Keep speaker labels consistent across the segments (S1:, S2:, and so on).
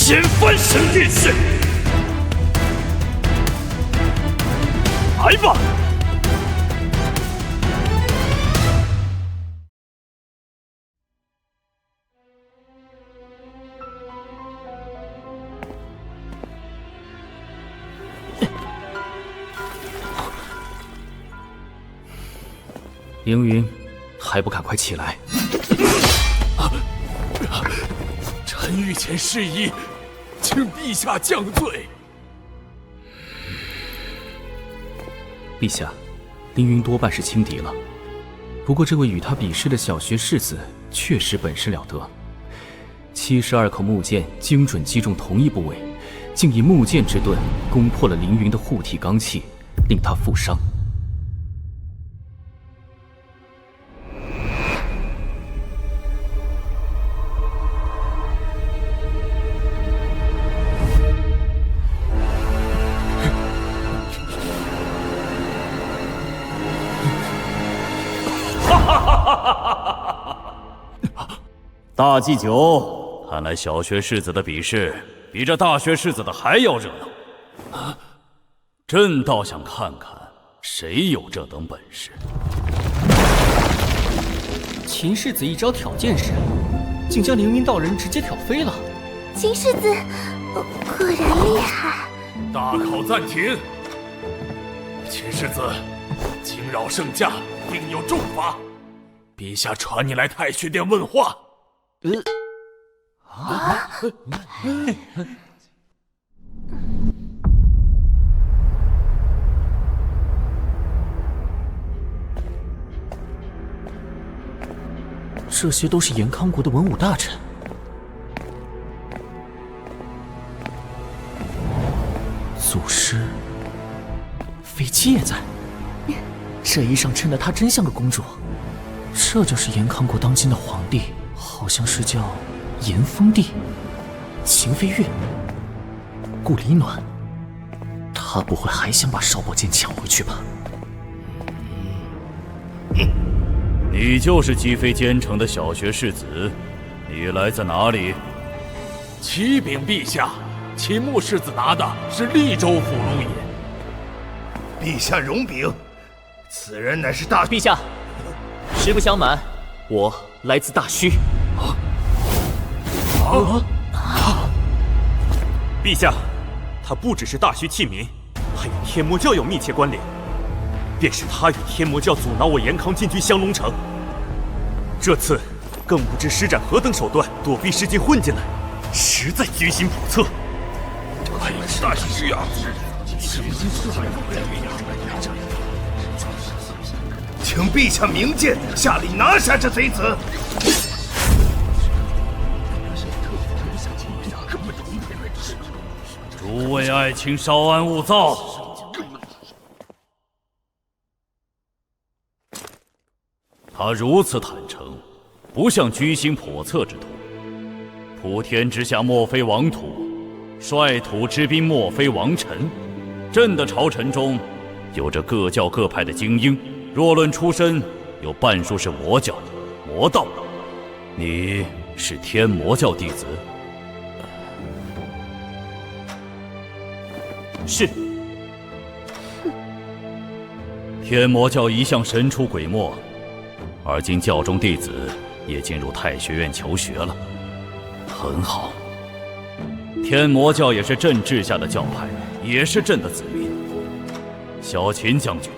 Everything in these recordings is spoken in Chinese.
S1: 掀翻神殿式！来吧！
S2: 凌云，还不赶快起来！
S1: 臣御前失仪，请陛下降罪。
S2: 陛下，凌云多半是轻敌了。不过这位与他比试的小学士子确实本事了得，72口木剑精准击中同一部位，竟以木剑之盾攻破了凌云的护体罡气，令他负伤。
S1: 大祭酒，看来小学士子的比试比这大学士子的还要热闹。朕倒想看看谁有这等本事。
S3: 秦世子一招挑剑时，竟将凌云道人直接挑飞了。
S4: 秦世子果然厉害。
S1: 大考暂停。秦世子，惊扰圣驾，定有重罚。陛下传你来太学殿问话。
S3: 这些都是延康国的文武大臣。祖师，飞机也在。这衣裳衬得她真像个公主。这就是延康国当今的皇帝，好像是叫延丰帝。秦飞月、顾离暖，他不会还想把少伯剑抢回去吧？
S1: 你就是击飞监城的小学士子，你来自哪里？启禀陛下，秦穆世子拿的是利州府路也。
S5: 陛下容禀，此人乃是大
S3: 陛下。实不相瞒，我来自大虚。
S6: 陛下，他不只是大虚器民，还与天魔教有密切关联。便是他与天魔教阻挠我延康进军降龙城，这次更不知施展何等手段躲避师进混进来，实在居心叵测。
S5: 还是大虚啊！请陛下明鉴，下令拿下这贼子。
S1: 诸位爱卿稍安勿躁。他如此坦诚，不像居心叵测之徒。普天之下莫非王土，率土之滨莫非王臣。朕的朝臣中有着各教各派的精英，若论出身，有半数是魔教、魔道。你是天魔教弟子？
S6: 是。
S1: 天魔教一向神出鬼没，而今教中弟子也进入太学院求学了，很好。天魔教也是朕治下的教派，也是朕的子民。小秦将军，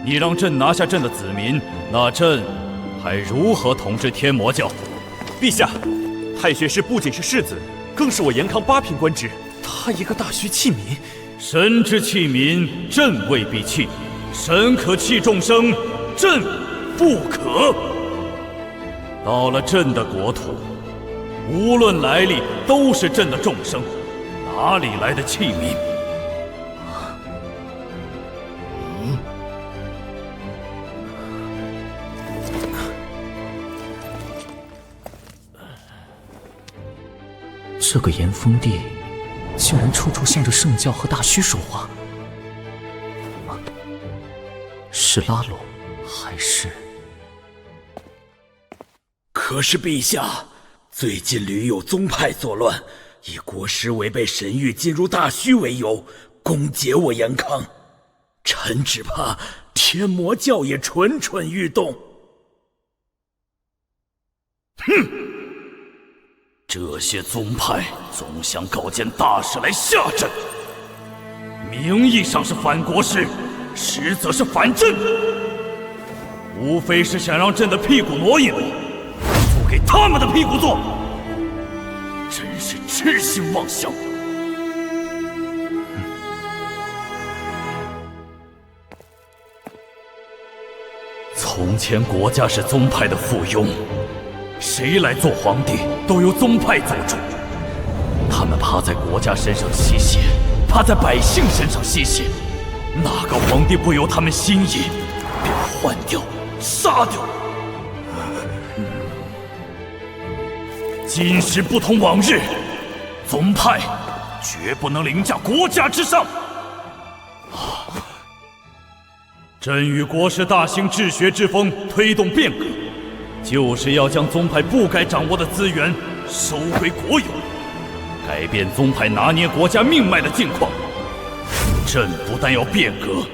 S1: 你让朕拿下朕的子民，那朕还如何统治天魔教？
S6: 陛下，太学士不仅是世子，更是我延康8品官职。他一个大虚器民，
S1: 神之器民，朕未必弃；神可弃众生，朕不可。到了朕的国土，无论来历，都是朕的众生，哪里来的器民？
S3: 这个延丰帝竟然处处向着圣教和大虚说话，是拉拢还是？
S7: 可是陛下，最近屡有宗派作乱，以国师违背神谕进入大虚为由，攻劫我严康，臣只怕天魔教也蠢蠢欲动。
S1: 哼！这些宗派总想搞件大事来吓朕，名义上是反国师，实则是反朕，无非是想让朕的屁股挪一挪，做给他们的屁股坐，真是痴心妄想。从前国家是宗派的附庸，谁来做皇帝都由宗派做主，他们怕在国家身上吸血，怕在百姓身上吸血，哪个皇帝不由他们心意，便换掉、杀掉。今时不同往日，宗派绝不能凌驾国家之上。朕与国师大兴治学之风，推动变革，就是要将宗派不该掌握的资源收归国有，改变宗派拿捏国家命脉的境况。朕不但要变革，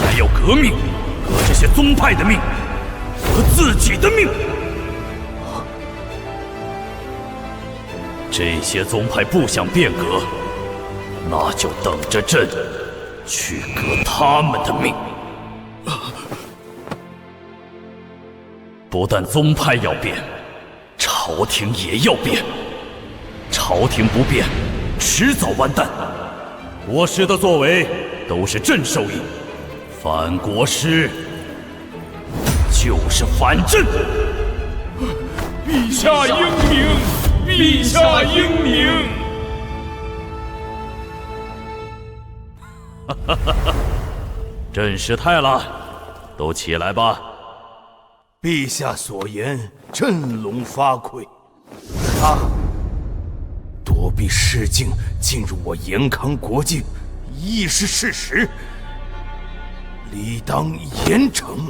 S1: 还要革命，革这些宗派的命，革自己的命。这些宗派不想变革，那就等着朕去革他们的命。不但宗派要变，朝廷也要变。朝廷不变，迟早完蛋。国师的作为都是朕授意，反国师就是反朕。
S8: 陛下英明，陛下英明。
S1: 哈哈哈！朕失态了，都起来吧。
S5: 陛下所言，振聋发聩。他躲避世境，进入我严康国境，亦是事实，理当严惩。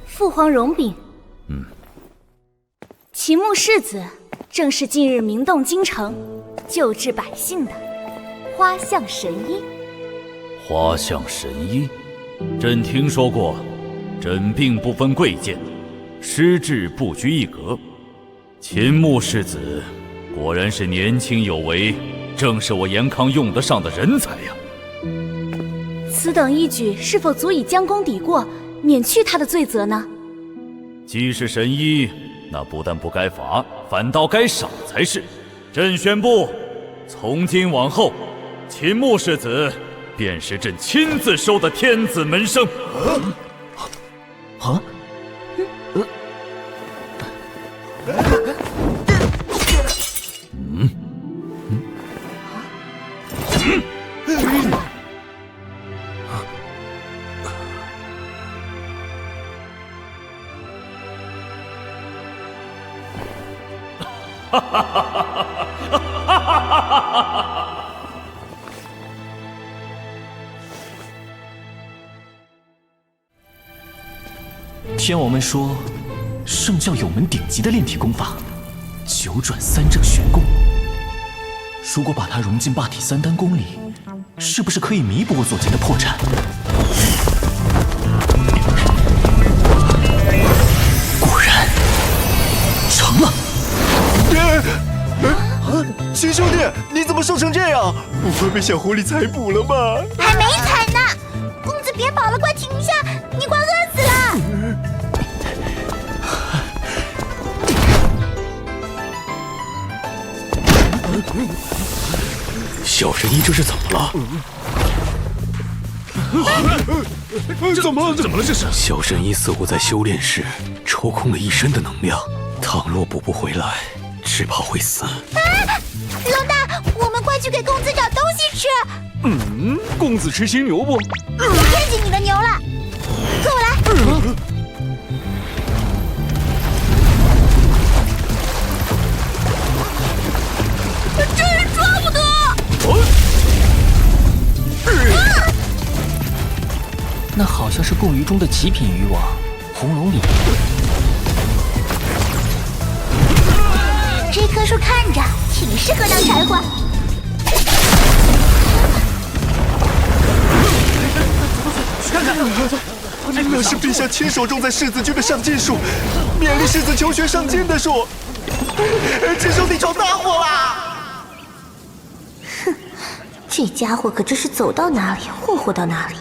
S4: 父皇容禀。秦牧世子正是近日名动京城、救治百姓的花象神医。
S1: 花象神医，朕听说过。诊病不分贵贱，施治不拘一格。秦牧世子果然是年轻有为，正是我严康用得上的人才呀。
S4: 此等一举是否足以将功抵过，免去他的罪责呢？
S1: 既是神医，那不但不该罚，反倒该赏才是。朕宣布，从今往后，秦牧世子便是朕亲自收的天子门生。
S3: 天王们说，圣教有门顶级的炼体功法，9转3正玄功。如果把它融进霸体3丹功里，是不是可以弥补我所见的破绽？果然成了！
S9: 秦兄弟，你怎么瘦成这样？不会被小狐狸采捕了吧？
S4: 还没采呢！公子别跑了，快停下！你快饿死了！
S9: 小神医这是怎么了？怎么了？这是？小神医似乎在修炼时抽空了一身的能量，倘若补不回来，只怕会死。
S4: 老大，我们快去给公子找东西吃。
S9: 公子吃新牛不？
S4: 我惦记你的牛了，跟我来。真是抓不得！
S3: 那好像是贡鱼中的极品鱼王红龙鲤。
S4: 处看着，挺适合当柴火。
S5: 看看，那是陛下亲手种在世子军的上进树，勉励世子求学上进的树。师兄弟闯大祸啦！
S4: 哼，这家伙可真是走到哪里霍霍到哪里。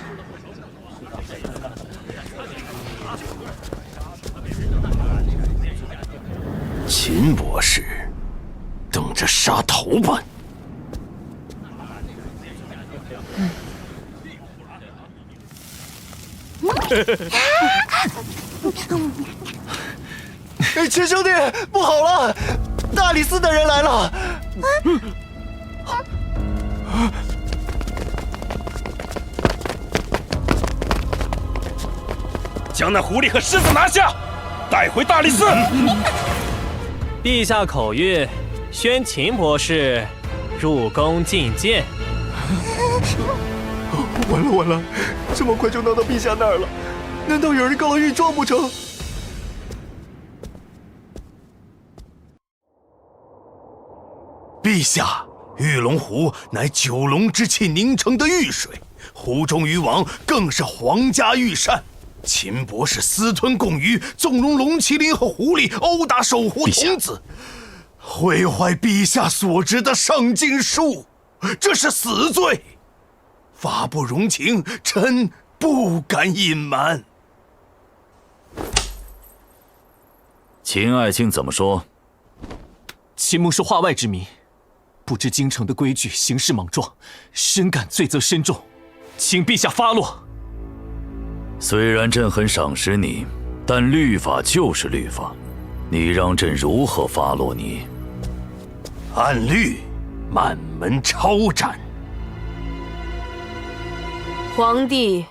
S5: 秦博士，等着杀头吧！秦兄弟，不好了，大理寺的人来了！
S8: 将那狐狸和狮子拿下，带回大理寺。
S10: 陛下口谕，宣秦博士入宫觐见。
S5: 完了完了，这么快就闹到陛下那儿了？难道有人告了御状不成？陛下，玉龙湖乃九龙之气凝成的玉水，湖中渔网更是皇家御膳。秦博士私吞贡鱼，纵容龙麒麟和狐狸殴打守护童子，毁坏陛下所植的上进树，这是死罪。法不容情，臣不敢隐瞒。
S1: 秦爱卿怎么说？
S3: 秦牧是化外之民，不知京城的规矩，行事莽撞，深感罪责深重，请陛下发落。
S1: 虽然朕很赏识你，但律法就是律法，你让朕如何发落你？
S5: 按律，满门抄斩。
S11: 皇帝，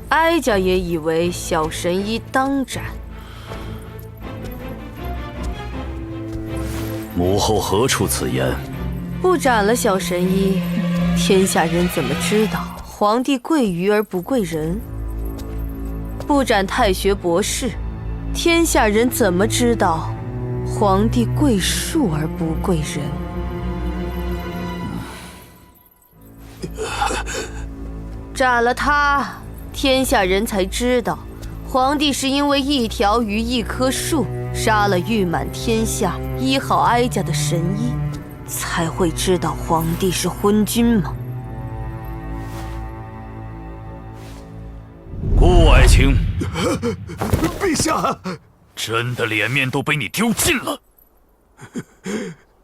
S11: 哀家也以为小神医当斩。
S1: 母后何出此言？
S11: 不斩了小神医，天下人怎么知道皇帝贵鱼而不贵人？不斩太学博士，天下人怎么知道皇帝贵树而不贵人？斩了他，天下人才知道皇帝是因为一条鱼一棵树杀了誉满天下医好哀家的神医，才会知道皇帝是昏君吗？
S1: 顾爱卿，
S5: 陛下，
S1: 朕的脸面都被你丢尽了。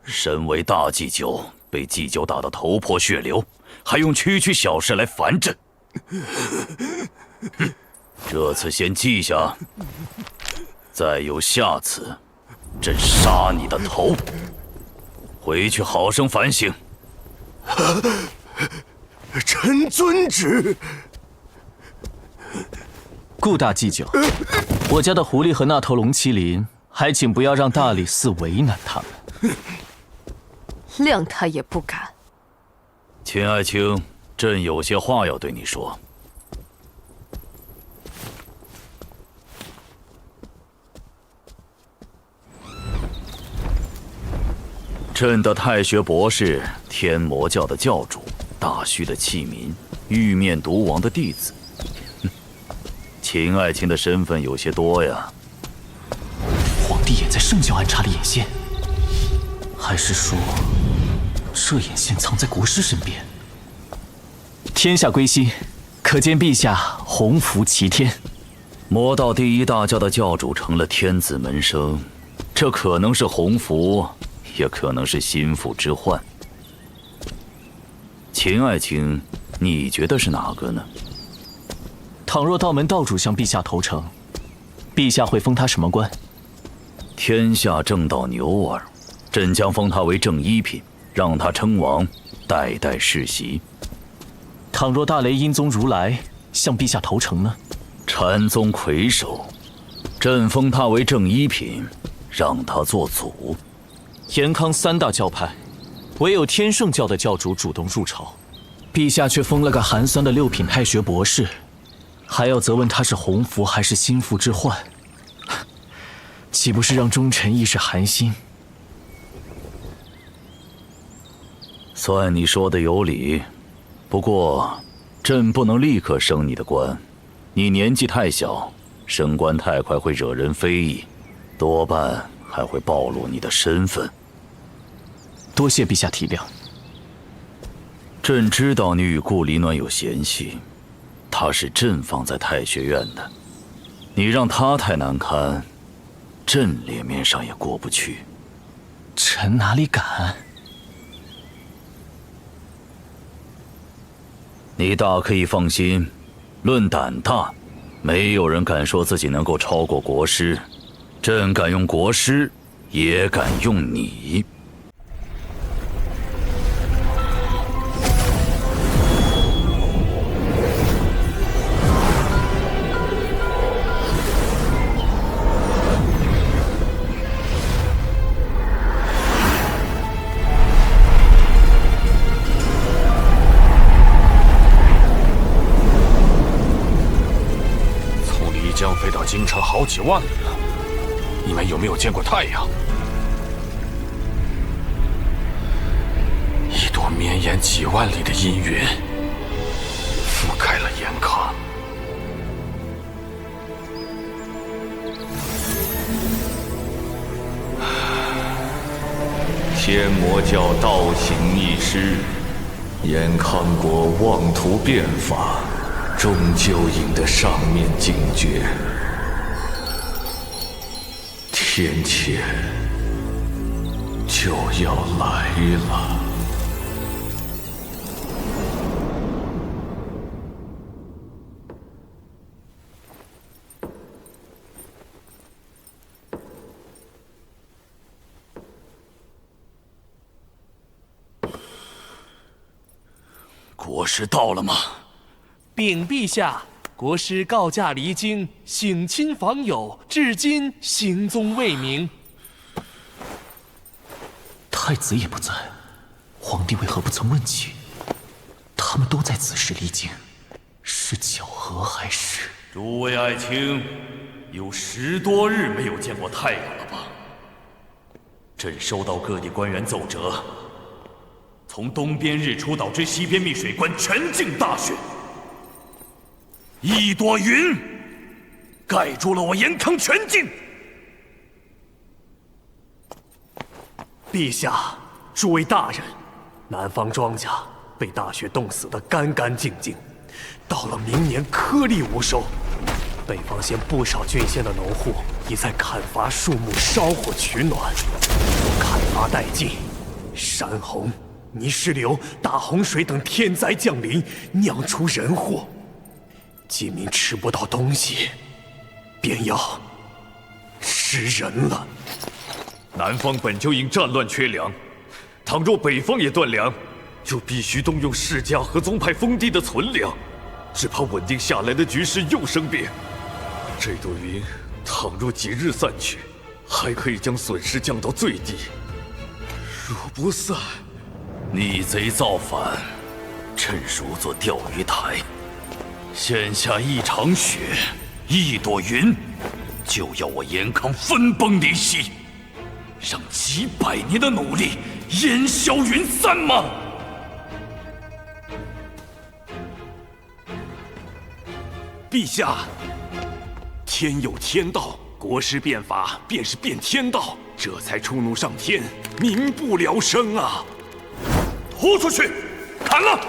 S1: 身为大祭酒，被祭酒打得头破血流，还用区区小事来烦朕。这次先记下，再有下次，朕杀你的头。回去好生反省。
S5: 臣遵旨。
S3: 顾大祭酒，我家的狐狸和那头龙麒麟，还请不要让大理寺为难他们。
S11: 谅他也不敢。
S1: 秦爱卿，朕有些话要对你说。朕的太学博士，天魔教的教主，大虚的器民，玉面毒王的弟子。秦爱卿的身份有些多呀。
S3: 皇帝也在圣教安插了眼线，还是说这眼线藏在国师身边？天下归心，可见陛下鸿福齐天。
S1: 魔道第一大教的教主成了天子门生，这可能是鸿福，也可能是心腹之患。秦爱卿，你觉得是哪个呢？
S3: 倘若道门道主向陛下投诚，陛下会封他什么官？
S1: 天下正道牛耳，朕将封他为正一品，让他称王，代代世袭。
S3: 倘若大雷音宗如来向陛下投诚呢？
S1: 禅宗魁首，朕封他为正一品，让他做祖。
S3: 延康三大教派，唯有天圣教的教主主动入朝，陛下却封了个寒酸的六品太学博士，还要责问他是鸿福还是心腹之患。岂不是让忠臣亦是寒心？
S1: 算你说的有理，不过朕不能立刻升你的官，你年纪太小，升官太快会惹人非议，多半还会暴露你的身份。
S3: 多谢陛下体谅。
S1: 朕知道你与顾离暖有嫌隙，他是朕放在太学院的，你让他太难堪，朕脸面上也过不去。
S3: 臣哪里敢？
S1: 你大可以放心，论胆大，没有人敢说自己能够超过国师。朕敢用国师，也敢用你。
S8: 将飞到京城好几万里了，你们有没有见过太阳？一朵绵延几万里的阴云覆盖了延康。
S12: 天魔教倒行逆施，延康国妄图变法，终究引得上面警觉。天谴就要来了。
S1: 国师到了吗？
S13: 禀陛下，国师告假离京，省亲访友，至今行踪未明。
S3: 太子也不在，皇帝为何不曾问起？他们都在此时离京，是巧合还是？
S1: 诸位爱卿，有10多日没有见过太阳了吧？朕收到各地官员奏折，从东边日出岛至西边密水关全境大雪。一朵云盖住了我延康全境。
S13: 陛下，诸位大人，南方庄稼被大雪冻死得干干净净，到了明年颗粒无收。北方县不少郡县的农户已在砍伐树木、烧火取暖。砍伐殆尽，山洪、泥石流、大洪水等天灾降临，酿出人祸。饥民吃不到东西，便要吃人了。
S6: 南方本就因战乱缺粮，倘若北方也断粮，就必须动用世家和宗派封地的存粮，只怕稳定下来的局势又生变。这朵云倘若几日散去，还可以将损失降到最低。若不散，
S1: 逆贼造反，朕如座钓鱼台。现下一场雪，一朵云，就要我延康分崩离析，让几百年的努力烟消云散吗？
S6: 陛下，天有天道，国师变法便是变天道，这才触怒上天，民不聊生啊！
S1: 拖出去，砍了！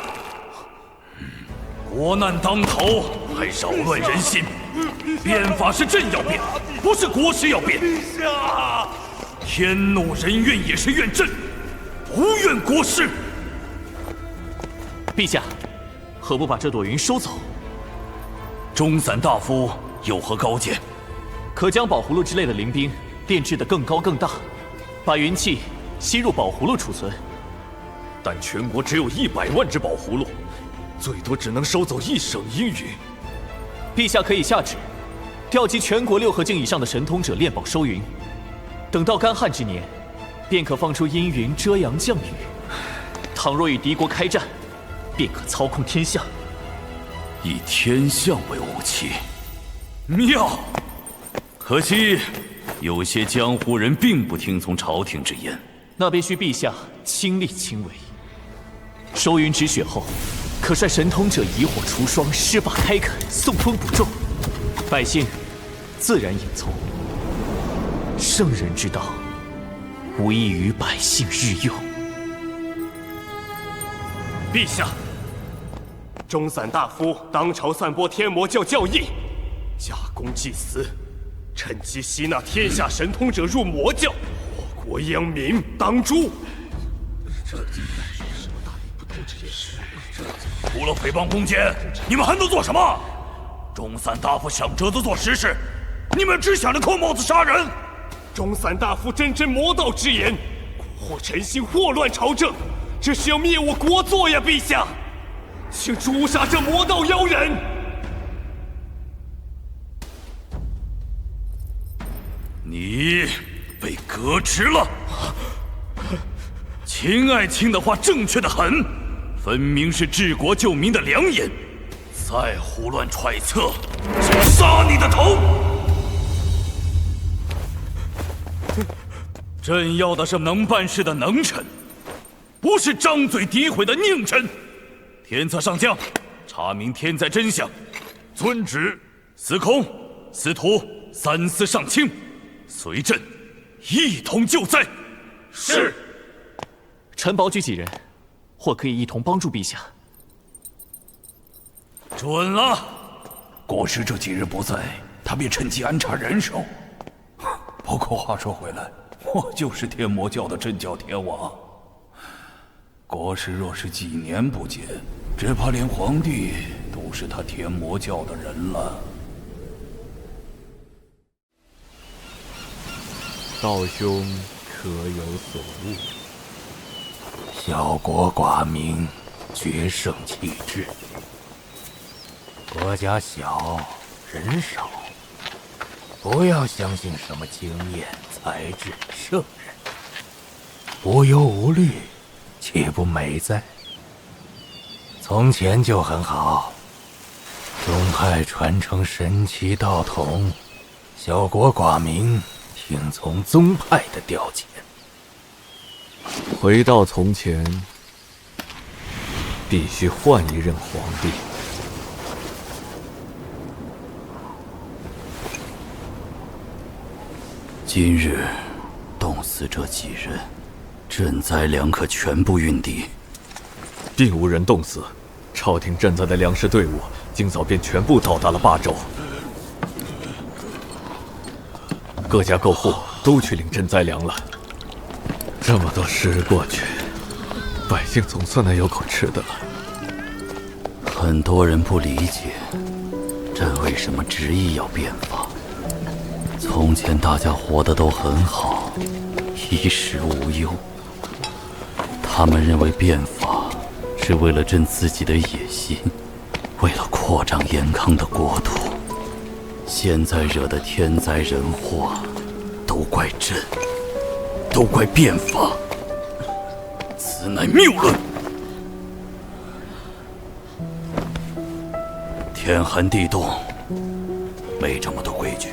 S1: 国难当头，还扰乱人心。变法是朕要变，不是国师要变。陛下，天怒人怨也是怨朕，不怨国师。
S13: 陛下，何不把这朵云收走？
S1: 中散大夫有何高见？
S13: 可将宝葫芦之类的灵兵炼制得更高更大，把云气吸入宝葫芦储存。
S6: 但全国只有100万只宝葫芦，最多只能收走1省阴云。
S13: 陛下可以下旨，调集全国6合境以上的神通者炼宝收云，等到干旱之年，便可放出阴云遮阳降雨。倘若与敌国开战，便可操控天象。
S1: 以天象为武器，妙！可惜有些江湖人并不听从朝廷之言，
S3: 那必须陛下亲力亲为。收云止血后，可率神通者以火除霜，施法开垦，送风补众，百姓自然引从。圣人之道，无异于百姓日用。
S13: 陛下，中散大夫当朝散播天魔教教义，假公济私，趁机吸纳天下神通者入魔教，祸国殃民，当诛。
S1: 除了诽谤攻坚，你们还能做什么？中散大夫想折子做实事，你们只想着扣帽子杀人。
S13: 中散大夫真魔道之言，蛊惑臣心，祸乱朝政，这是要灭我国祚呀！陛下，请诛杀这魔道妖人！
S1: 你被革职了。秦爱卿的话正确的很，分明是治国救民的良言，再胡乱揣测，就杀你的头！朕要的是能办事的能臣，不是张嘴诋毁的佞臣。天策上将，查明天灾真相。遵旨。司空、司徒三司上卿，随朕一同救灾。
S3: 是。臣保举几人，或可以一同帮助陛下。
S1: 准了。
S8: 国师这几日不在，他便趁机安插人手。不过话说回来，我就是天魔教的镇教天王。国师若是几年不见，只怕连皇帝都是他天魔教的人了。
S9: 道兄可有所悟？
S7: 小国寡民，决胜气质。国家小，人少，不要相信什么经验、才智、圣人，无忧无虑，岂不美哉？从前就很好，宗派传承神奇道统，小国寡民听从宗派的调遣。
S9: 回到从前，必须换一任皇帝。
S1: 今日冻死这几人，赈灾粮可全部运抵。
S9: 并无人冻死，朝廷赈灾的粮食队伍今早便全部到达了巴州。各家各户都去领赈灾粮了。这么多时日过去，百姓总算能有口吃的了。
S1: 很多人不理解，朕为什么执意要变法。从前大家活得都很好，衣食无忧。他们认为变法是为了朕自己的野心，为了扩张延康的国土。现在惹的天灾人祸，都怪朕，都怪变法，此乃谬论。天寒地冻，没这么多规矩。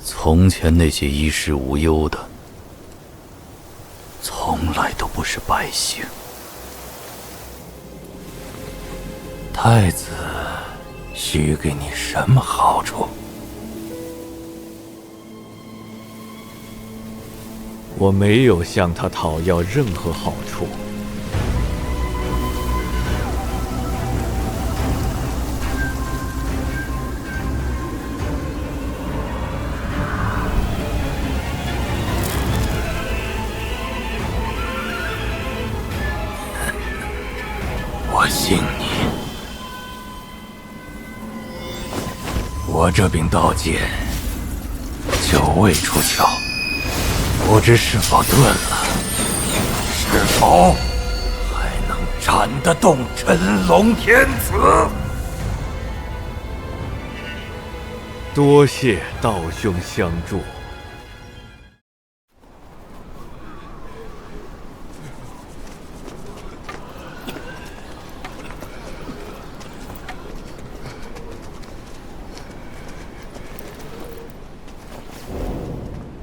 S1: 从前那些衣食无忧的，从来都不是百姓。
S7: 太子许给你什么好处？
S12: 我没有向他讨要任何好处。
S7: 我信你。我这柄刀剑久未出鞘，不知是否钝了，是否还能斩得动真龙天子？
S12: 多谢道兄相助。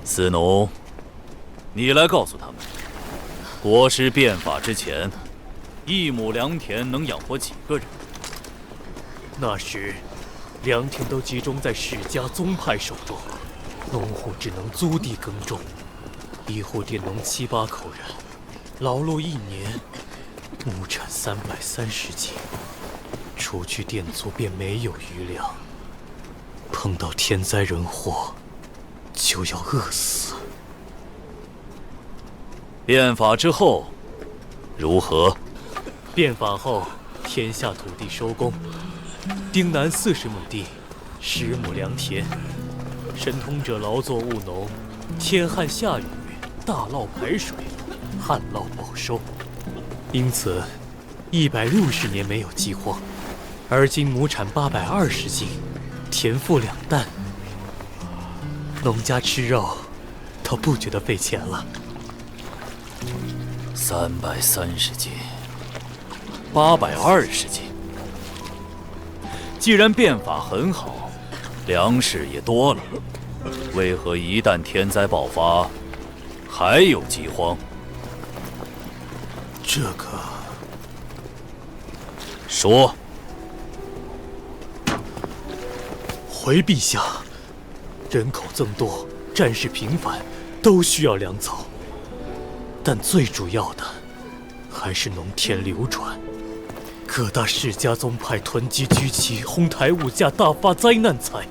S1: 司农，你来告诉他们，国师变法之前，一亩良田能养活几个人？
S13: 那时，良田都集中在世家宗派手中，农户只能租地耕种，一户佃农7、8口人，劳碌1年，亩产330斤，除去佃租便没有余粮。碰到天灾人祸，就要饿死。
S1: 变法之后如何？
S13: 变法后，天下土地收工，丁南40亩地，10亩良田。神通者劳作务农，天旱下雨，大涝排水，旱涝保收，因此160年没有饥荒。而今亩产820斤，田赋2担。农家吃肉，都不觉得费钱了。
S1: 330斤，820斤。既然变法很好，粮食也多了，为何一旦天灾爆发，还有饥荒？
S13: 这个……
S1: 说。
S13: 回陛下，人口增多，战事频繁，都需要粮草。但最主要的，还是农田流转。各大世家宗派囤积居奇，哄抬物价，大发灾难财，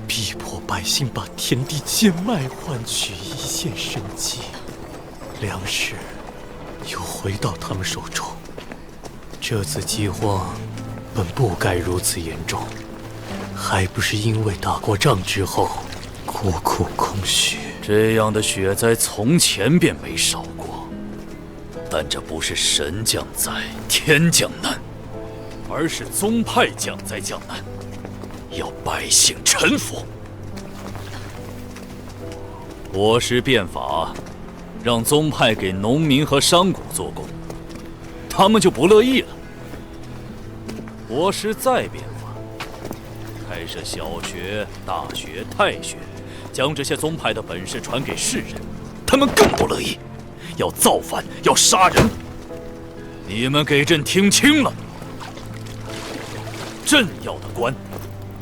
S13: 逼迫百姓把田地贱卖，换取一线生机。粮食又回到他们手中。这次饥荒本不该如此严重。还不是因为打过仗之后，国库空虚。
S1: 这样的雪灾从前便没少过，但这不是神降灾、天降难，而是宗派降灾降难，要百姓臣服。国师变法，让宗派给农民和商贾做工，他们就不乐意了。国师再变法，开设小学、大学、太学，将这些宗派的本事传给世人，他们更不乐意，要造反，要杀人。你们给朕听清了，朕要的官，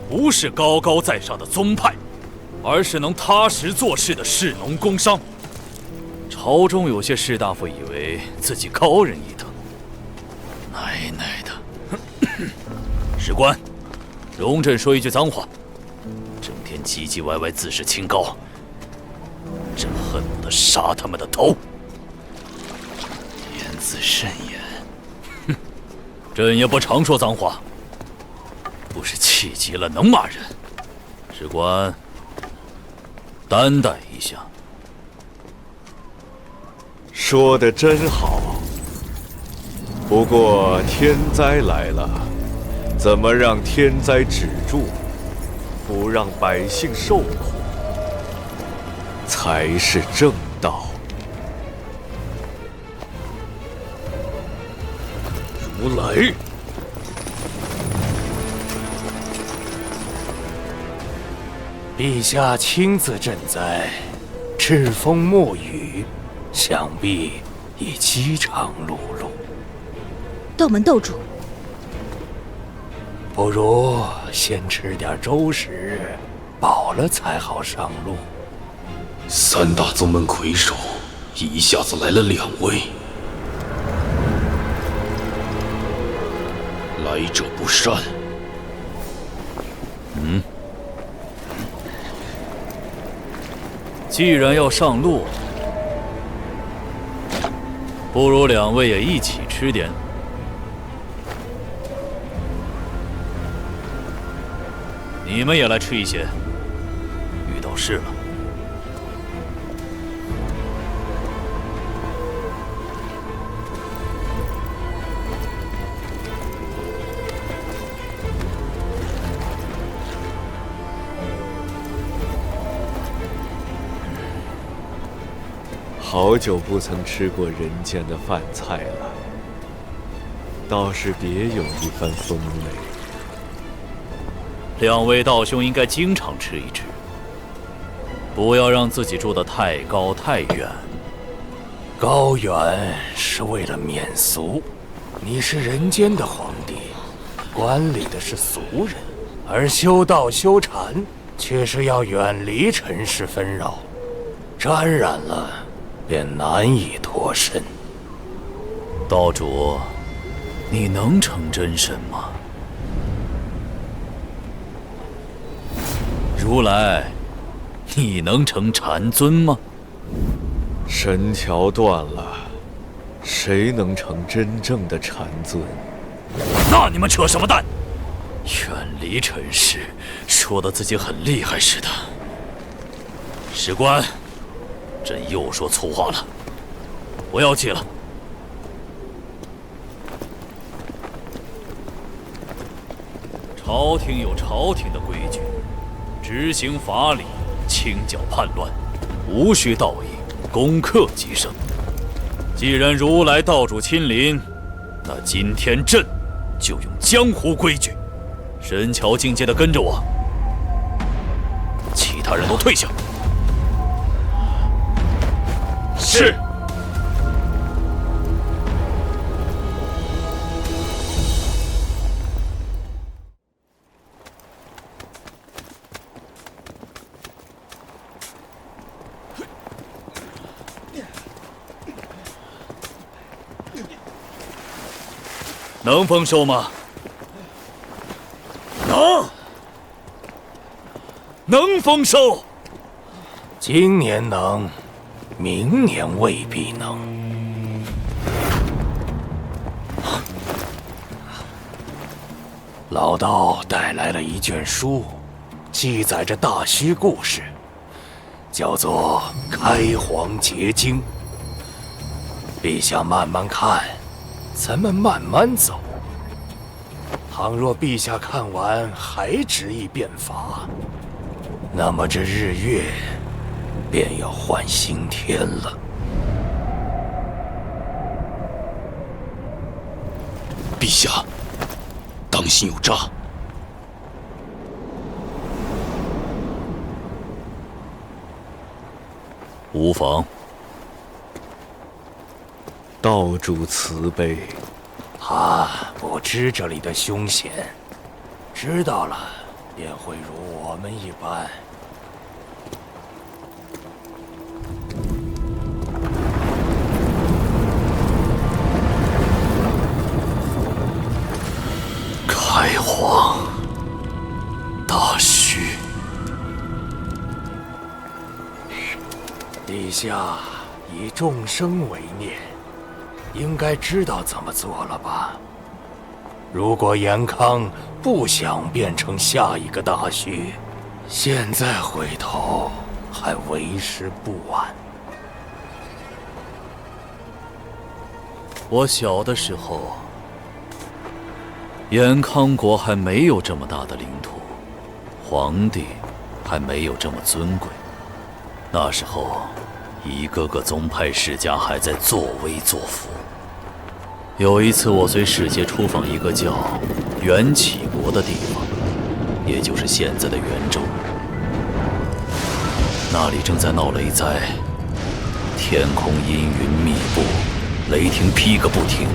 S1: 不是高高在上的宗派，而是能踏实做事的士农工商。朝中有些士大夫以为自己高人一等，奶奶的！史官，容朕说一句脏话，整天唧唧歪歪，自视清高，朕恨不得杀他们的头。言自慎言。哼，朕也不常说脏话，不是气急了能骂人。史官，担待一下。
S12: 说得真好。不过天灾来了，怎么让天灾止住，不让百姓受苦，才是正道。
S13: 如来，
S7: 陛下亲自赈灾，敕风沐雨，想必已饥肠辘辘。
S4: 斗门斗主，
S7: 不如先吃点粥食，饱了才好上路。
S9: 3大宗门魁首，一下子来了2位，来者不善。
S1: 既然要上路，不如2位也一起吃点。你们也来吃一些。遇到事了。
S12: 好久不曾吃过人间的饭菜了，倒是别有一番风味。
S1: 2位道兄应该经常吃一吃，不要让自己住得太高太远。
S7: 高远是为了免俗，你是人间的皇帝，管理的是俗人，而修道修禅却是要远离尘世纷扰，沾染了便难以脱身。
S1: 道主，你能成真身吗？ 如来，你能成禅尊吗？
S12: 神桥断了，谁能成真正的禅尊？
S1: 那你们扯什么淡？远离尘世，说的自己很厉害似的。史官，朕又说粗话了，不要记了。朝廷有朝廷的规矩。 执行法理，清剿叛乱，无需道义，攻克即胜。既然如来道主亲临，那今天朕就用江湖规矩，神桥境界的跟着我，其他人都退下。是。 能丰收吗？能丰收。
S7: 今年能，明年未必能。老道带来了一卷书，记载着大虚故事，叫做《开皇结经》。陛下慢慢看。 咱们慢慢走。倘若陛下看完还执意变法，那么这日月便要换新天了。
S9: 陛下，当心有诈！
S1: 无妨。
S12: 道主慈悲，
S7: 他不知这里的凶险，知道了便会如我们一般。
S1: 开皇，大虚，
S7: 陛下以众生为念。 应该知道怎么做了吧？如果严康不想变成下一个大虚，现在回头还为时不晚。
S1: 我小的时候，延康国还没有这么大的领土，皇帝还没有这么尊贵。那时候，一个个宗派世家还在作威作福。 有一次，我随使节出访一个叫元启国的地方，也就是现在的元州。那里正在闹雷灾，天空阴云密布，雷霆劈个不停，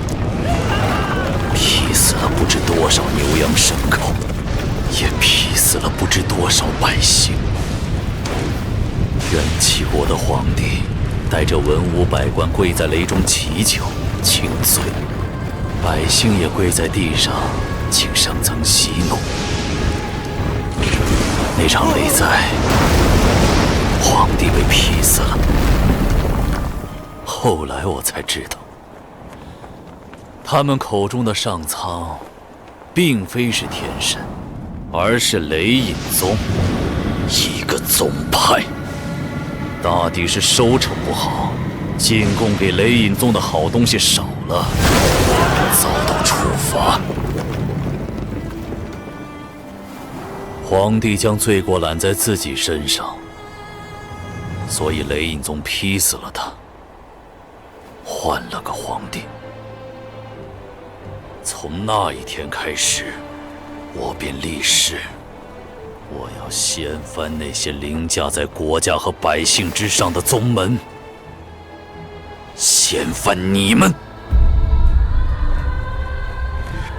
S1: 劈死了不知多少牛羊牲口，也劈死了不知多少百姓。元启国的皇帝带着文武百官跪在雷中祈求请罪，百姓也跪在地上请上层息怒。那场雷灾，皇帝被劈死了。后来我才知道，他们口中的上苍，并非是天神，而是雷隐宗，一个宗派。大抵是收成不好，进贡给雷隐宗的好东西少了，遭到处罚。皇帝将罪过揽在自己身上，所以雷隐宗劈死了他，换了个皇帝。从那一天开始，我便立誓，我要掀翻那些凌驾在国家和百姓之上的宗门，掀翻你们。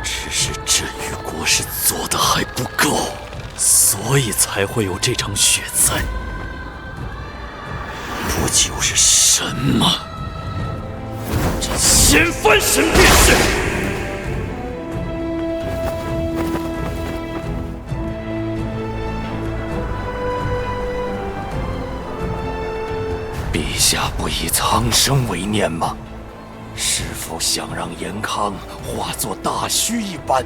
S1: 只是朕与国师做的还不够，所以才会有这场血灾。不就是神吗？这掀翻神便是。
S7: 陛下不以苍生为念吗？是否想让严康化作大虚一般？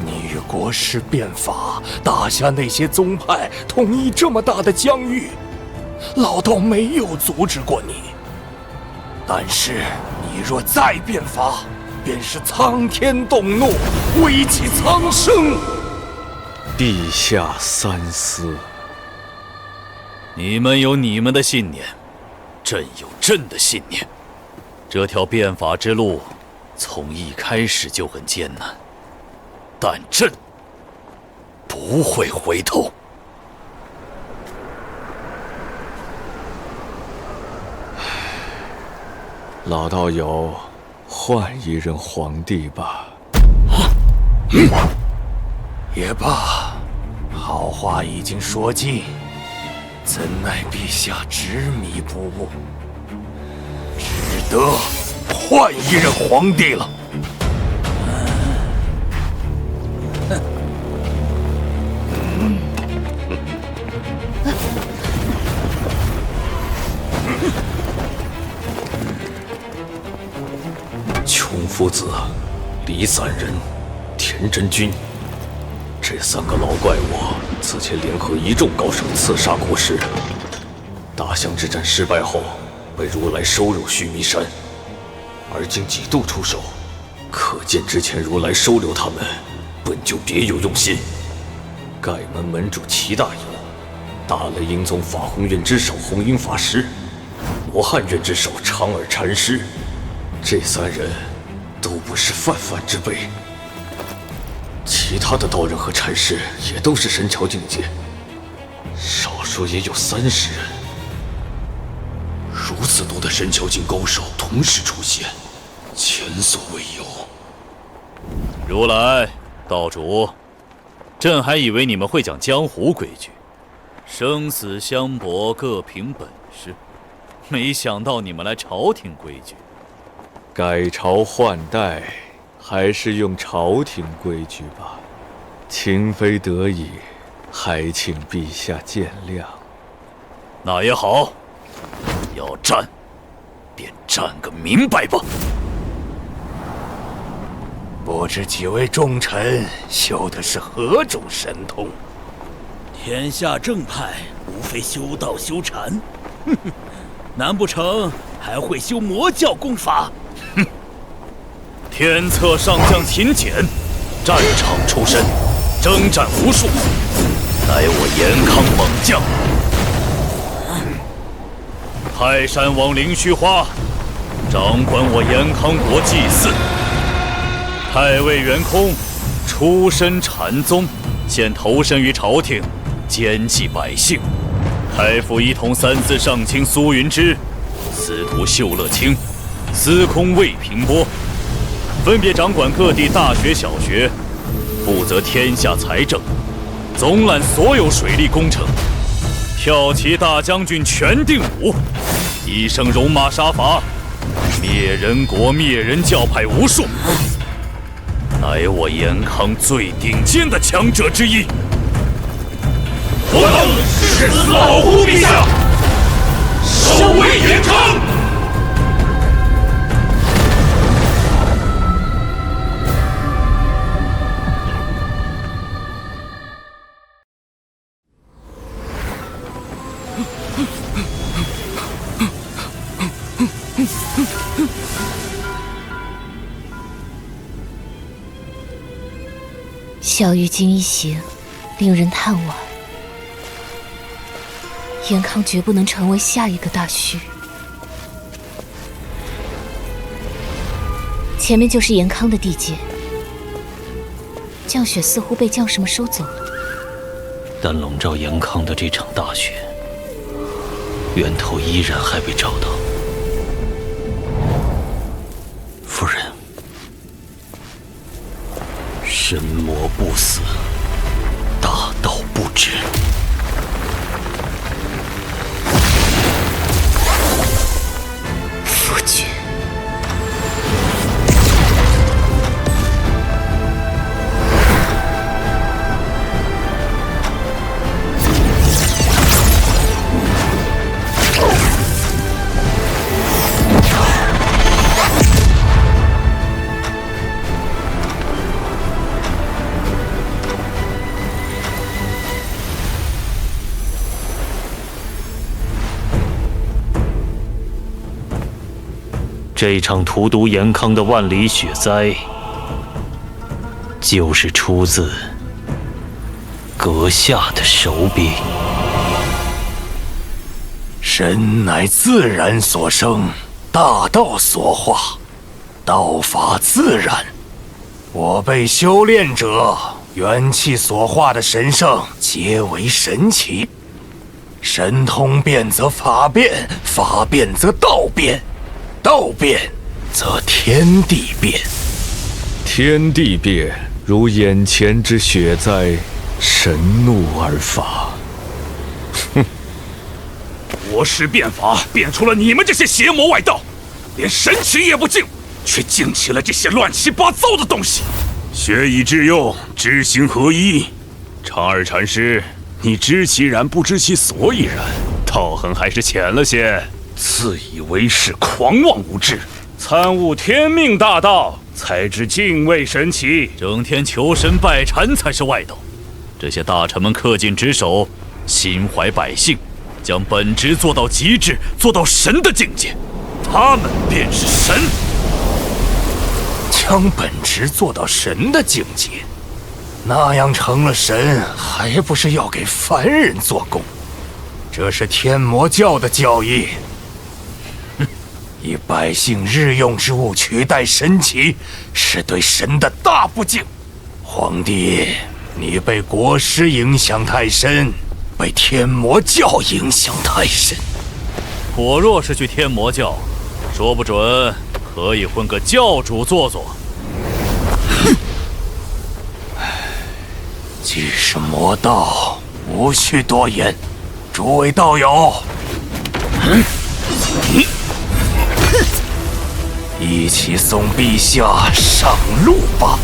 S7: 你与国师变法，打下那些宗派，统一这么大的疆域，老道没有阻止过你。但是你若再变法，便是苍天动怒，危及苍生。
S12: 陛下三思。
S1: 你们有你们的信念，朕有朕的信念。这条变法之路，从一开始就很艰难，但朕不会回头。
S12: 老道友，换一任皇帝吧。
S7: 也罢，好话已经说尽，怎奈陛下执迷不悟，只得换一任皇帝了。
S9: 穷夫子、李散人、田真君，这三个老怪物此前联合一众高手刺杀国师，大象之战失败后被如来收入须弥山，而今几度出手，可见之前如来收留他们本就别有用心。盖门门主齐大友、大雷音宗法弘院之首弘音法师、罗汉院之首长耳禅师，这三人都不是泛泛之辈。其他的道人和禅师也都是神桥境界，少说也有30人。如此多的神桥境高手同时出现，前所未有。
S1: 如来，道主，朕还以为你们会讲江湖规矩，生死相搏，各凭本事，没想到你们来朝廷规矩。
S12: 改朝换代，还是用朝廷规矩吧。情非得已，还请陛下见谅。
S1: 那也好，要战，便战个明白吧。
S7: 不知几位重臣修的是何种神通？
S14: 天下正派无非修道修禅，难不成还会修魔教功法？
S1: 天策上将秦简，战场出身，征战无数，乃我严康猛将。泰山王凌虚花，掌管我严康国祭祀。太尉袁空，出身禅宗，现投身于朝廷，奸计百姓。太傅一统三司上卿苏云之，司徒秀乐清，司空魏平波，分别掌管各地大学小学，负责天下财政，总揽所有水利工程。骠骑大将军全定武，一生戎马杀伐，灭人国灭人教派无数，乃我延康最顶尖的强者之一。
S15: 我等誓死保护陛下，守卫延康。
S16: 小玉京一行，令人叹惋。延康绝不能成为下一个大虚。前面就是延康的地界，降雪似乎被将士们收走了。
S9: 但笼罩延康的这场大雪，源头依然还未找到。夫人，神魔不死，大道不止。
S16: 夫君，
S9: 这场荼毒延康的万里雪灾，就是出自阁下的手笔。
S7: 神乃自然所生，大道所化，道法自然。我辈修炼者元气所化的神圣，皆为神奇。神通变则法变，法变则道变，道变则天地变。
S12: 天地变，如眼前之雪灾，神怒而发。
S15: 哼！国师变法变出了你们这些邪魔外道，连神奇也不敬，却敬起了这些乱七八糟的东西。学以致用，知行合一。长二禅师，你知其然不知其所以然，道行还是浅了些。自以为是，狂妄无知，参悟天命大道，才知敬畏神奇。
S1: 整天求神拜禅才是外道。这些大臣们恪尽职守，心怀百姓，将本职做到极致，做到神的境界，他们便是神。
S7: 将本职做到神的境界，那样成了神，还不是要给凡人做工？这是天魔教的教义。以百姓日用之物取代神奇，是对神的大不敬。皇帝，你被国师影响太深，被天魔教影响太深。
S1: 我若是去天魔教，说不准可以混个教主做做。
S7: 既是魔道，无需多言。诸位道友，一起送陛下上路吧。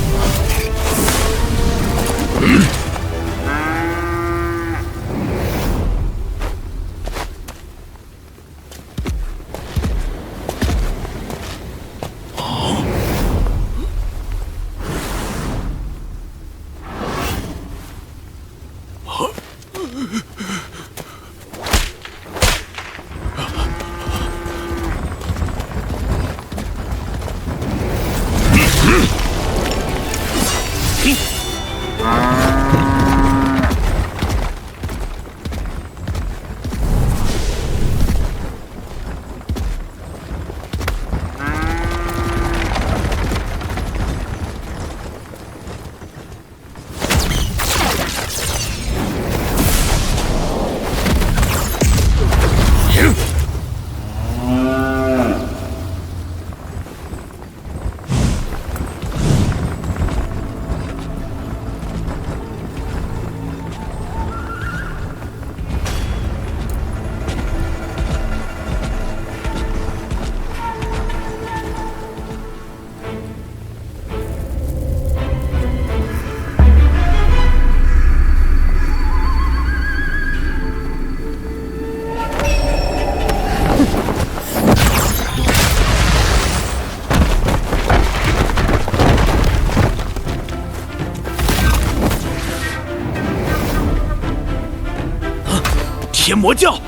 S14: 天魔教。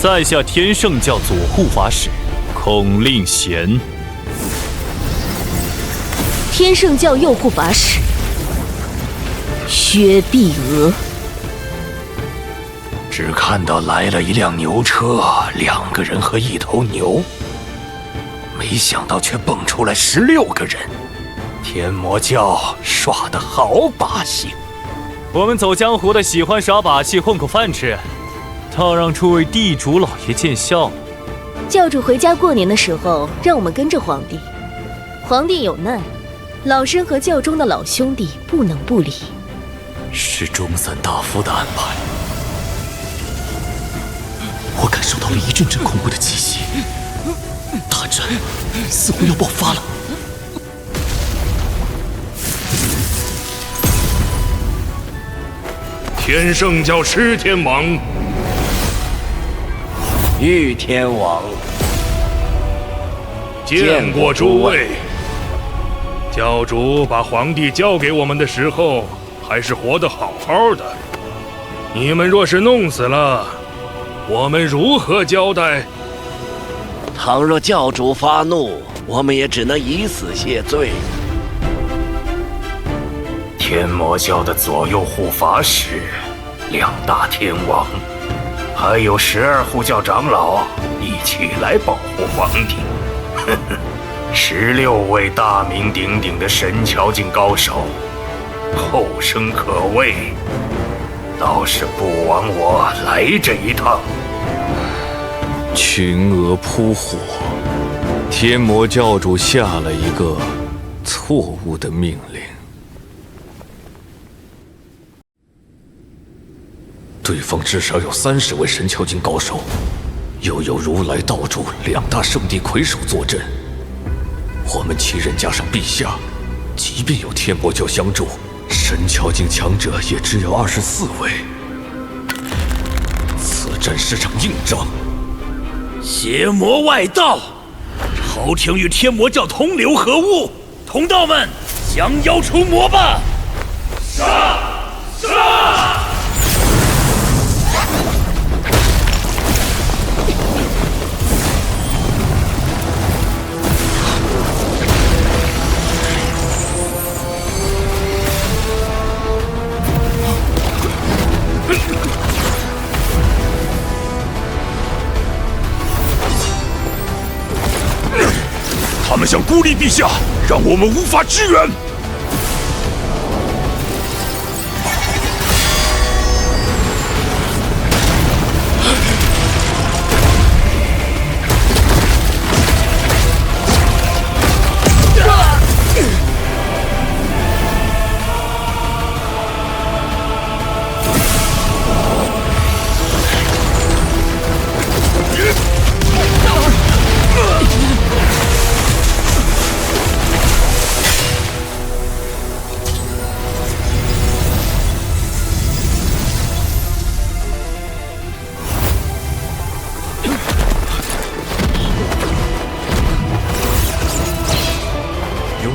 S2: 在下天圣教左护法使孔令贤。
S11: 天圣教右护法使薛碧娥。
S7: 只看到来了一辆牛车，2个人和1头牛，没想到却蹦出来16个人。天魔教耍得好把戏。
S2: 我们走江湖的喜欢耍把戏混口饭吃，倒让诸位地主老爷见笑了。
S11: 教主回家过年的时候，让我们跟着皇帝。皇帝有难，老身和教中的老兄弟不能不理。
S3: 是中散大夫的安排。我感受到了一阵阵恐怖的气息，大战似乎要爆发了。
S5: 天圣教狮天王，
S17: 玉天王，
S5: 见过诸位。教主把皇帝交给我们的时候，还是活得好好的。你们若是弄死了，我们如何交代？
S17: 倘若教主发怒，我们也只能以死谢罪。
S7: 天魔教的左右护法使2大天王，还有12护教长老一起来保护皇帝。16位大名鼎鼎的神桥境高手，后生可畏，倒是不枉我来这一趟。
S12: 群鹅扑火，天魔教主下了一个错误的命令。对方至少有30位神桥境高手，又有如来道主2大圣地魁首坐镇。我们7人加上陛下，即便有天魔教相助，神桥境强者也只有24位。此战是场硬仗。
S14: 邪魔外道，朝廷与天魔教同流合污，同道们降妖除魔吧！
S5: 杀！杀！
S15: 他们想孤立陛下，让我们无法支援。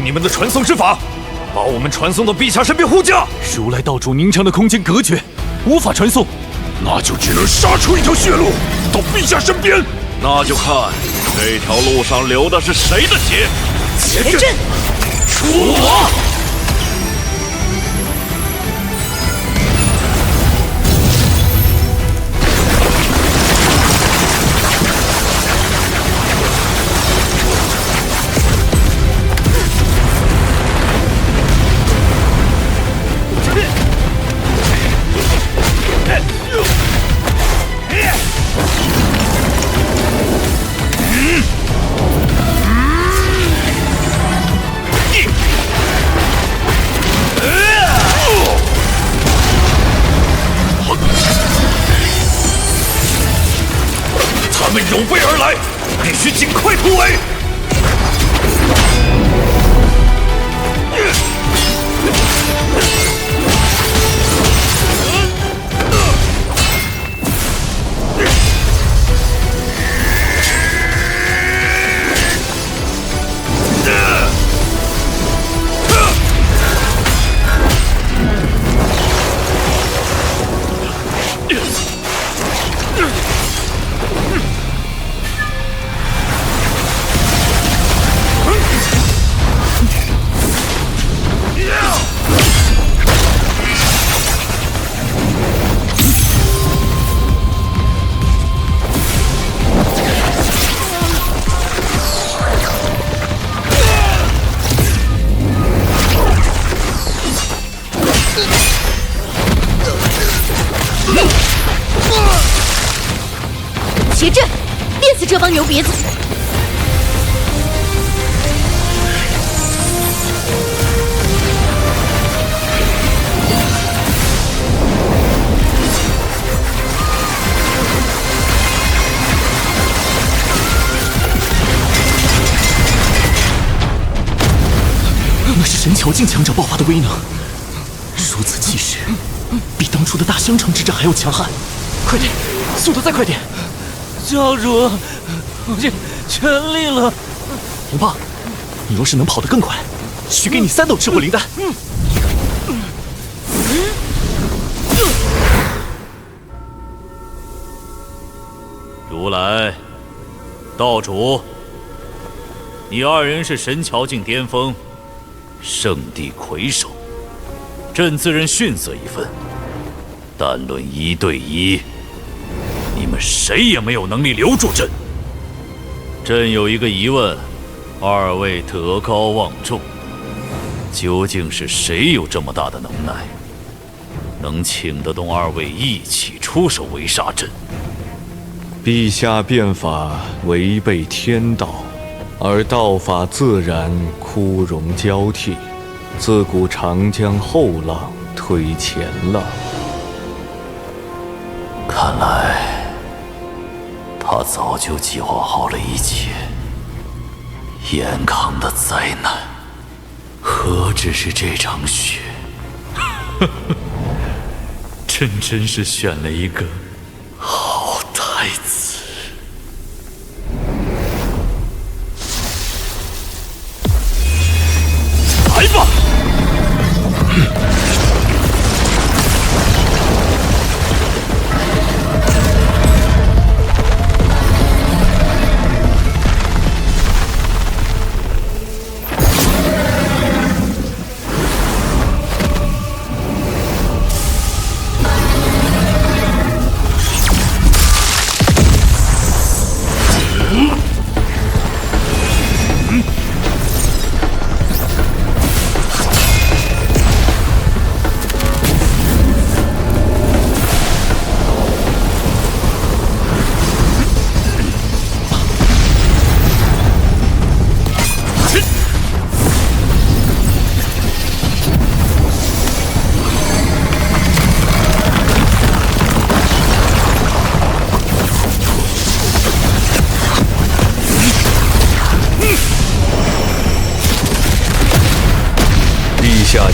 S12: 你们的传送之法，把我们传送到陛下身边护驾。
S2: 如来道主凝成的空间隔绝，无法传送，
S15: 那就只能杀出一条血路到陛下身边。
S12: 那就看这条路上流的是谁的血。
S14: 前阵，出我！
S15: 他们有备而来，必须尽快突围。
S16: 邪阵，憋死这帮牛鼻子！
S3: 那是神桥境强者爆发的威能，如此气势，比当初的大香城之战还要强悍。快点，速度再快点！
S18: 教主，我尽全力了。
S3: 红胖，你若是能跑得更快，许给你3斗赤火灵丹。
S1: 如来，道主，你2人是神桥境巅峰，圣地魁首，朕自认逊色一分。但论1对1，你们谁也没有能力留住朕。朕有一个疑问，2位德高望重，究竟是谁有这么大的能耐，能请得动2位一起出手围杀朕？
S12: 陛下变法违背天道，而道法自然枯荣交替，自古长江后浪推前浪。
S1: 看来他早就计划好了一切。严康的灾难，何止是这场雪？朕真是选了一个好太子。来吧！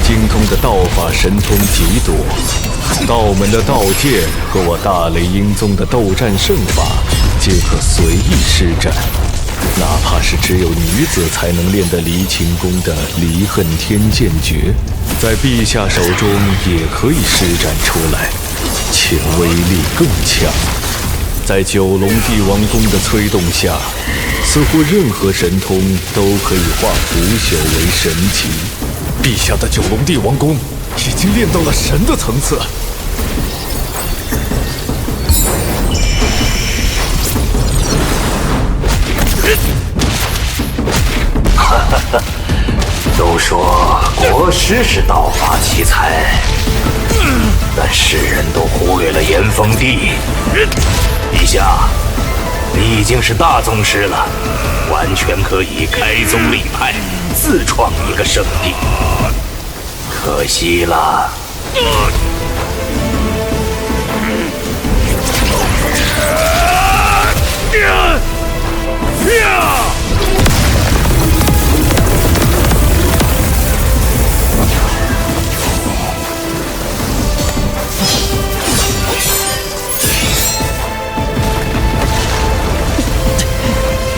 S12: 精通的道法神通极多，道门的道剑和我大雷音宗的斗战胜法皆可随意施展，哪怕是只有女子才能练的离情宫的离恨天剑诀，在陛下手中也可以施展出来，且威力更强。在九龙帝王宫的催动下，似乎任何神通都可以化腐朽为神奇。陛下的九龙帝王功已经练到了神的层次。
S7: 都说国师是道法奇才，但世人都忽略了炎风帝。陛下，你已经是大宗师了，完全可以开宗立派，自创一个圣地。可惜了。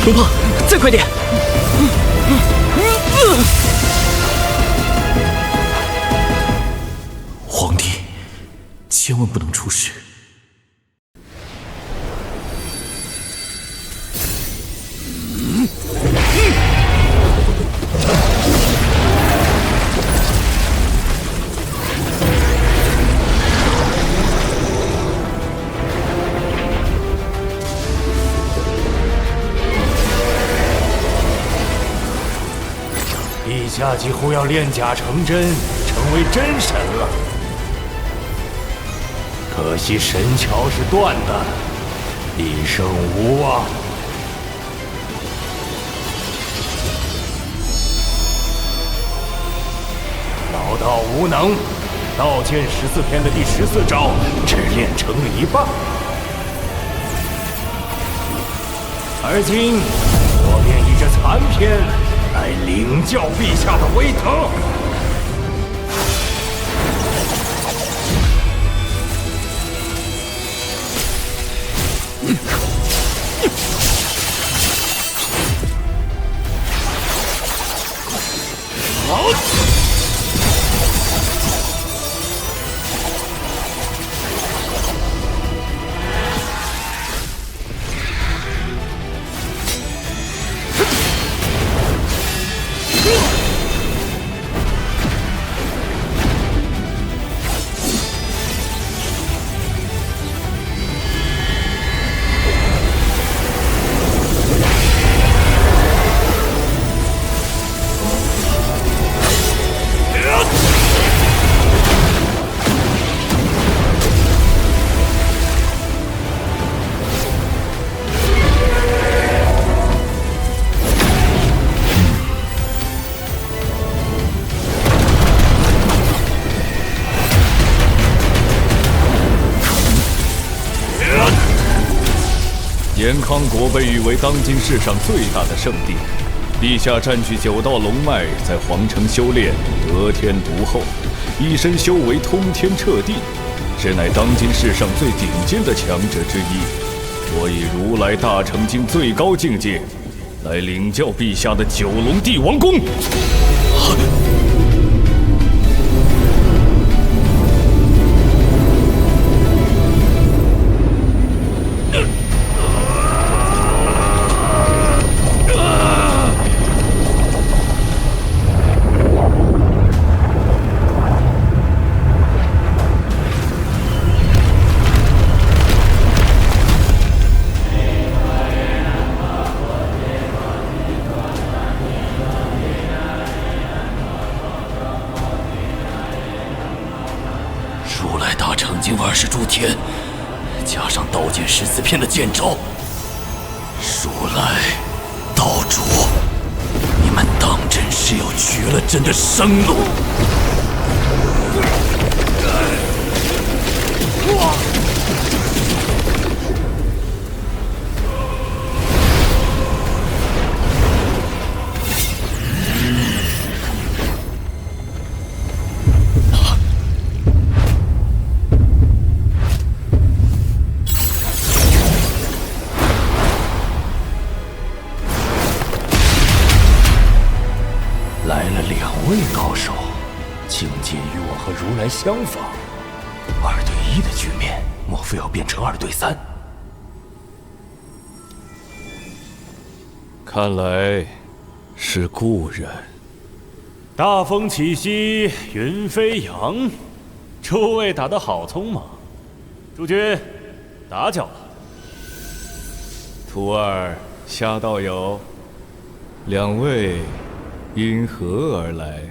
S3: 龙胖，再快点！皇帝，千万不能出事。
S5: 陛下几乎要炼假成真，成为真神了。可惜神桥是断的，
S7: 必胜无望。老道无能，道剑14篇的第14招只练成了一半。而今，我便以这残篇来领教陛下的威德。好。
S12: 延康国被誉为当今世上最大的圣地，陛下占据9道龙脉，在皇城修炼，得天独厚，一身修为通天彻地，实乃当今世上最顶尖的强者之一。我以如来大成经最高境界，来领教陛下的9龙帝王功。
S14: 20诸天，加上道剑14篇的剑招，如来道主，你们当真是要绝了朕的生路？
S7: 来了2位高手，境界与我和如来相仿，2对1的局面，莫非要变成2对3？
S12: 看来是故人。
S6: 大风起兮云飞扬，诸位打得好匆忙。诸君，打搅了。
S12: 徒儿，夏道友，2位因何而来？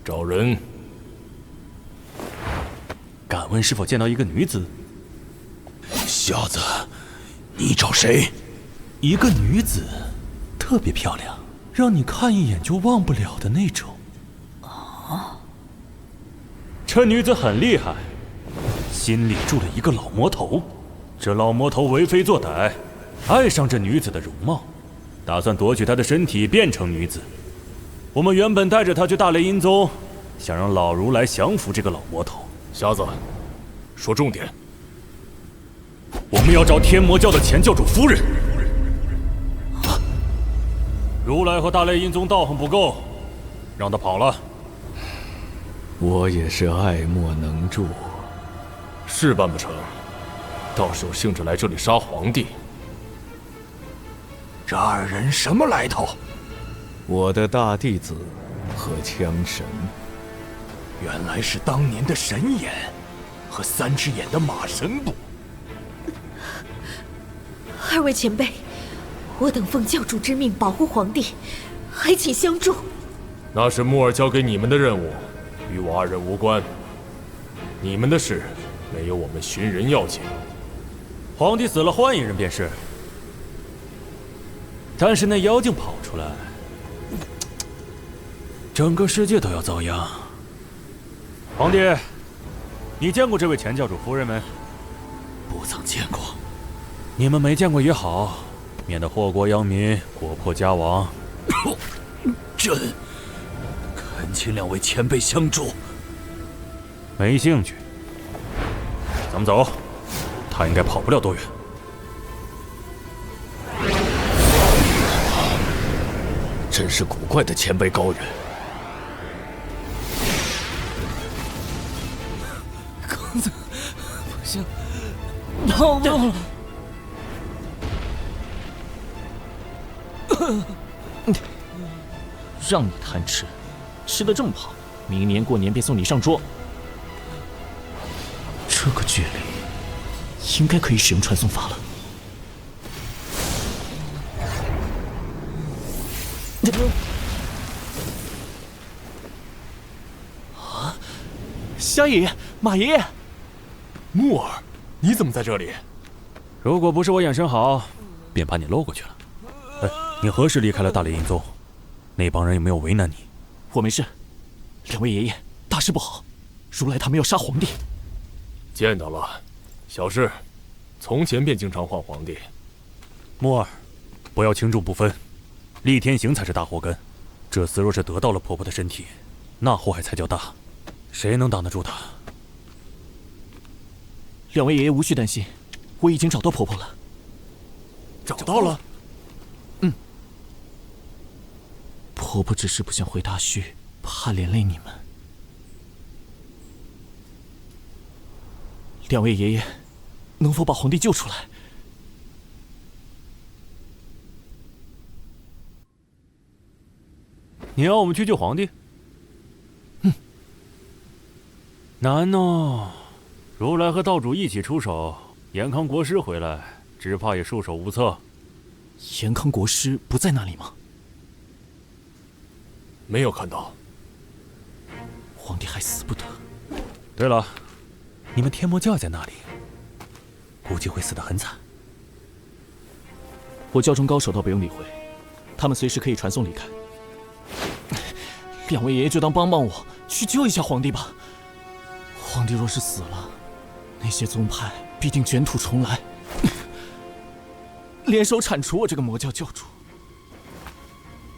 S13: 找人。敢问是否见到一个女子？
S14: 小子，你找谁？
S13: 一个女子，特别漂亮，让你看一眼就忘不了的那种。
S6: 啊！这女子很厉害，心里住了一个老魔头。这老魔头为非作歹，爱上这女子的容貌，打算夺取她的身体变成女子。我们原本带着她去大雷音宗，想让老如来降服这个老魔头。
S13: 瞎子，说重点。
S6: 我们要找天魔教的前教主夫人。如来和大雷音宗道行不够，让他跑了。
S12: 我也是爱莫能助，
S13: 事办不成，倒是有兴致来这里杀皇帝。
S7: 这2人什么来头？
S12: 我的大弟子和枪神。
S7: 原来是当年的神眼和3只眼的马神部。
S19: 2位前辈，我等奉教主之命保护皇帝，还请相助。
S13: 那是木儿交给你们的任务，与我2人无关。你们的事没有我们寻人要紧。
S6: 皇帝死了，换一人便是。但是那妖精跑出来，整个世界都要遭殃。皇帝，你见过这位前教主夫人没？
S14: 不曾见过。
S6: 你们没见过也好，免得祸国殃民，国破家亡。
S14: 朕恳请两位前辈相助。
S6: 没兴趣。咱们走，他应该跑不了多远。
S14: 真是古怪的前辈高人。
S3: 公子，不行，跑不动了。
S13: 让你贪吃，吃得这么胖，明年过年便送你上桌。
S3: 这个距离，应该可以使用传送法了。
S13: 啊！萧爷爷，马爷爷，
S6: 木儿，你怎么在这里？如果不是我眼神好，便把你漏过去了。哎，你何时离开了大雷音宗？那帮人有没有为难你？
S3: 我没事。两位爷爷，大事不好，如来他们要杀皇帝。
S13: 见到了，小事。从前便经常换皇帝。
S6: 木儿，不要轻重不分，厉天行才是大祸根。这厮若是得到了婆婆的身体，那祸害才叫大，谁能挡得住他？
S3: 两位爷爷无需担心，我已经找到婆婆了。
S13: 找到了？
S3: 嗯。婆婆只是不想回大墟，怕连累你们。两位爷爷，能否把皇帝救出来？
S6: 你要我们去救皇帝？难哦！如来和道主一起出手，延康国师回来，只怕也束手无策。
S3: 延康国师不在那里吗？
S13: 没有看到。
S3: 皇帝还死不得。
S6: 对了，你们天魔教在那里，估计会死得很惨。
S3: 我教中高手倒不用理会，他们随时可以传送离开。两位爷爷就当帮帮我，去救一下皇帝吧。皇帝若是死了，那些宗派必定卷土重来，联手铲除我这个魔教教主。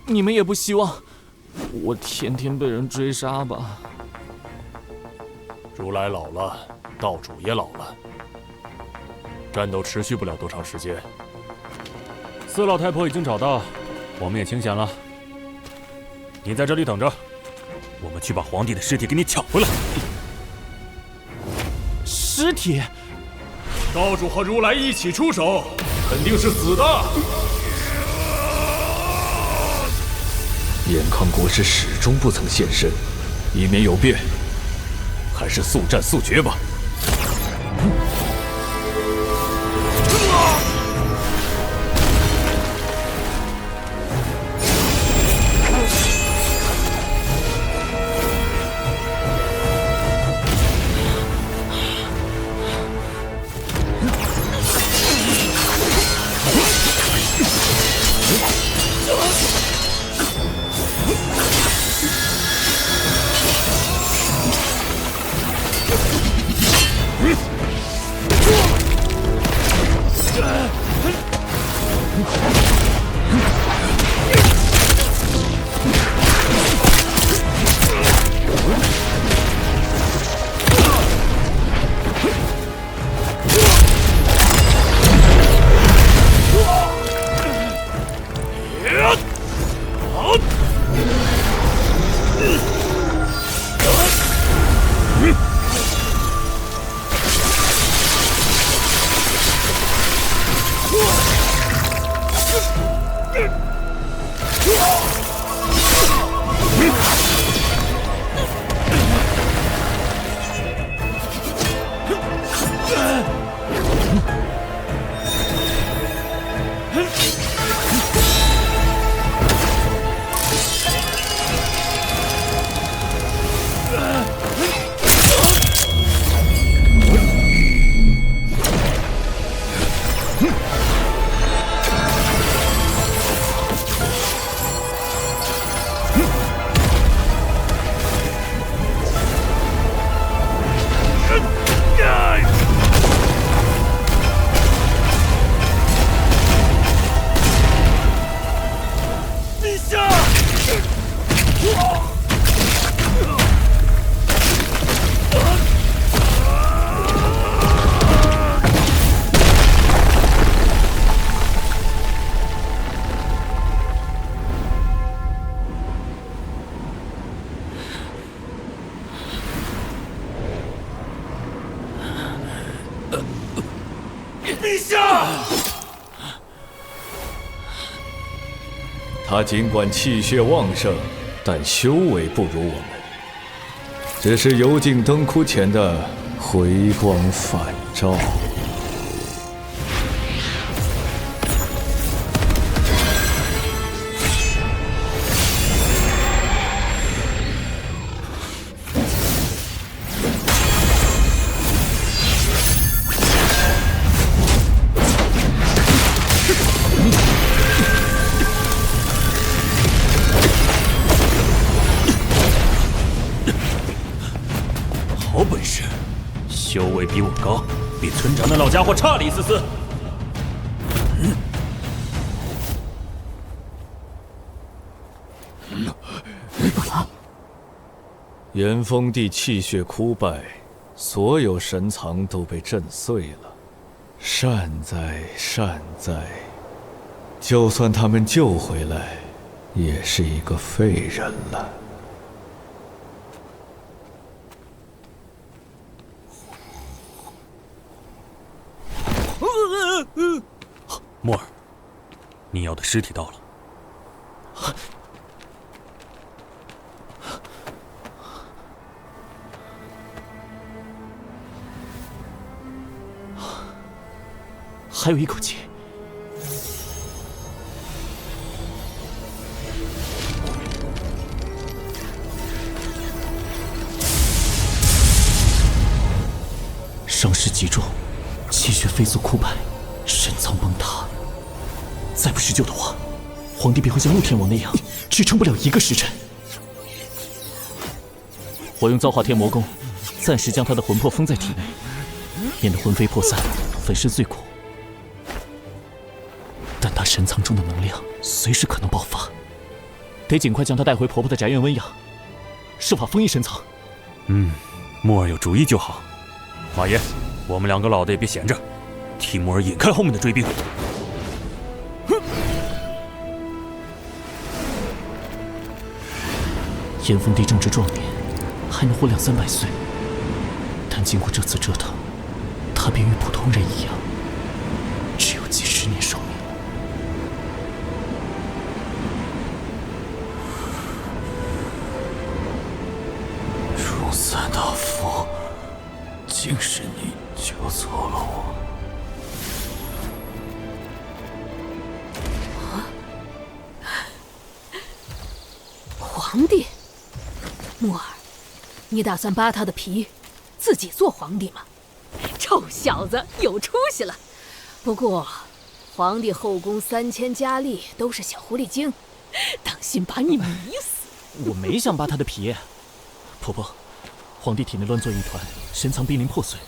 S3: 你们也不希望我天天被人追杀吧？
S13: 如来老了，道主也老了，战斗持续不了多长时间。
S6: 四老太婆已经找到，我们也清闲了。你在这里等着，我们去把皇帝的尸体给你抢回来。
S3: 尸体？
S13: 道主和如来一起出手，肯定是死的。
S14: 延康国师始终不曾现身，以免有变，还是速战速决吧。
S5: 陛下！
S12: 他尽管气血旺盛，但修为不如我们，只是油尽灯枯前的回光返照。
S6: 好本事，修为比我高，比村长那老家伙差了一丝丝。
S12: 炎风帝气血枯败，所有神藏都被震碎了。善哉善哉，就算他们救回来，也是一个废人了。
S6: 莫尔，你要的尸体到了。
S3: 还有一口气。伤势极重，气血飞速枯败，神藏崩塌。再不施救的话，皇帝便会像陆天王那样，支撑不了1个时辰。我用造化天魔功，暂时将他的魂魄封在体内，免得魂飞魄散，粉身碎骨。但他神藏中的能量随时可能爆发，得尽快将他带回婆婆的宅院温养，设法封印神藏。
S6: 莫尔有主意就好。马爷，我们2个老的也别闲着，替莫尔引开后面的追兵。
S3: 炎风帝正值壮年，还能活200-300岁，但经过这次折腾，他便与普通人一样，只有几10年寿命。
S14: 荣三大夫，竟是你救走了我。
S19: 皇帝，木儿，你打算扒他的皮，自己做皇帝吗？臭小子，有出息了。不过，皇帝后宫3000佳丽都是小狐狸精，当心把你迷死。
S3: 我没想扒他的皮。婆婆，皇帝体内乱作一团，神藏濒临破碎，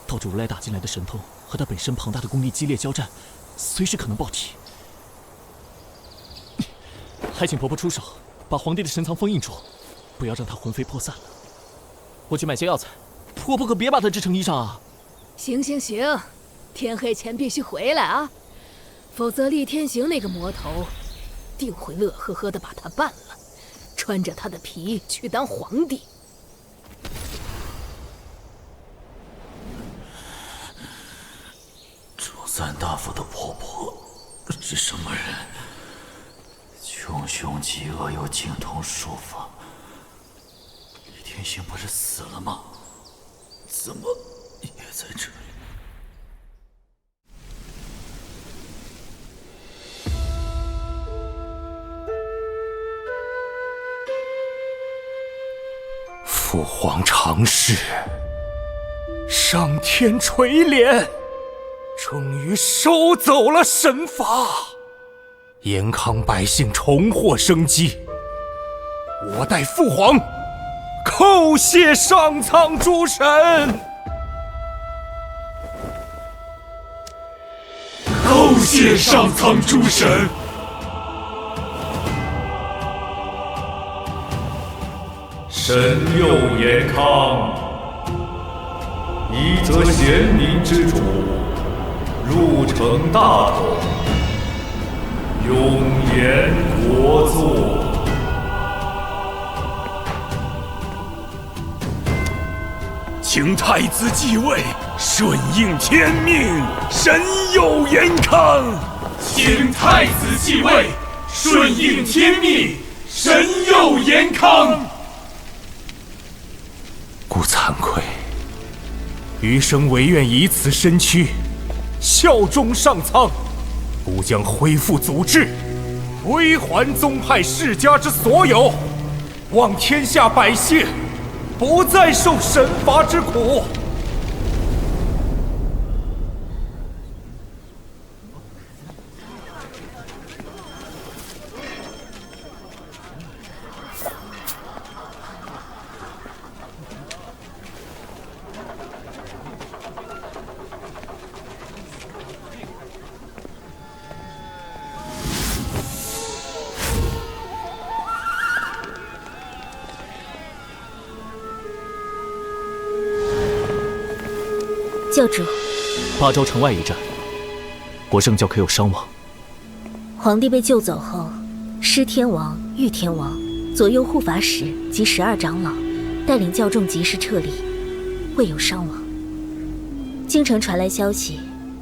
S3: 道主如来打进来的神通和他本身庞大的功力激烈交战，随时可能爆体。还请婆婆出手，把皇帝的神藏封印住，不要让他魂飞魄散了。我去买些药材，婆婆可别把他织成衣裳啊！
S19: 行，天黑前必须回来啊，否则厉天行那个魔头定会乐呵呵地把他办了，穿着他的皮去当皇帝。
S14: 祝三大夫的婆婆是什么人？穷凶极恶又精通术法，厉天行不是死了吗？怎么也在这里？
S5: 父皇长逝，上天垂怜，终于收走了神法。延康百姓重获生机，我代父皇叩谢上苍诸神。叩谢上苍诸神。
S12: 神佑延康，一则贤明之主，入城大统，永延国祚。
S15: 请太子继位，顺应天命，神佑延康。
S20: 请太子继位，顺应天命，神佑延康。
S3: 孤惭愧，余生唯愿以此身躯，效忠上苍。孤将恢复祖制，归还宗派世家之所有，望天下百姓不再受神罚之苦。
S16: 教主，
S2: 八州城外一战，国圣教可有伤亡？
S16: 皇帝被救走后，师天王、玉天王、左右护法使及12长老带领教众及时撤离，未有伤亡。京城传来消息，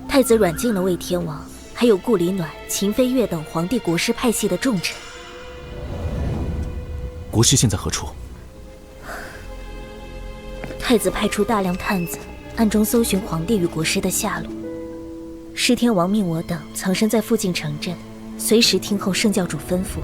S16: 太子软禁了魏天王，还有顾里暖、秦飞月等皇帝国师派系的重臣。
S2: 国师现在何处？
S16: 太子派出大量探子，暗中搜寻皇帝与国师的下落。师天王命我等藏身在附近城镇，随时听候圣教主吩咐。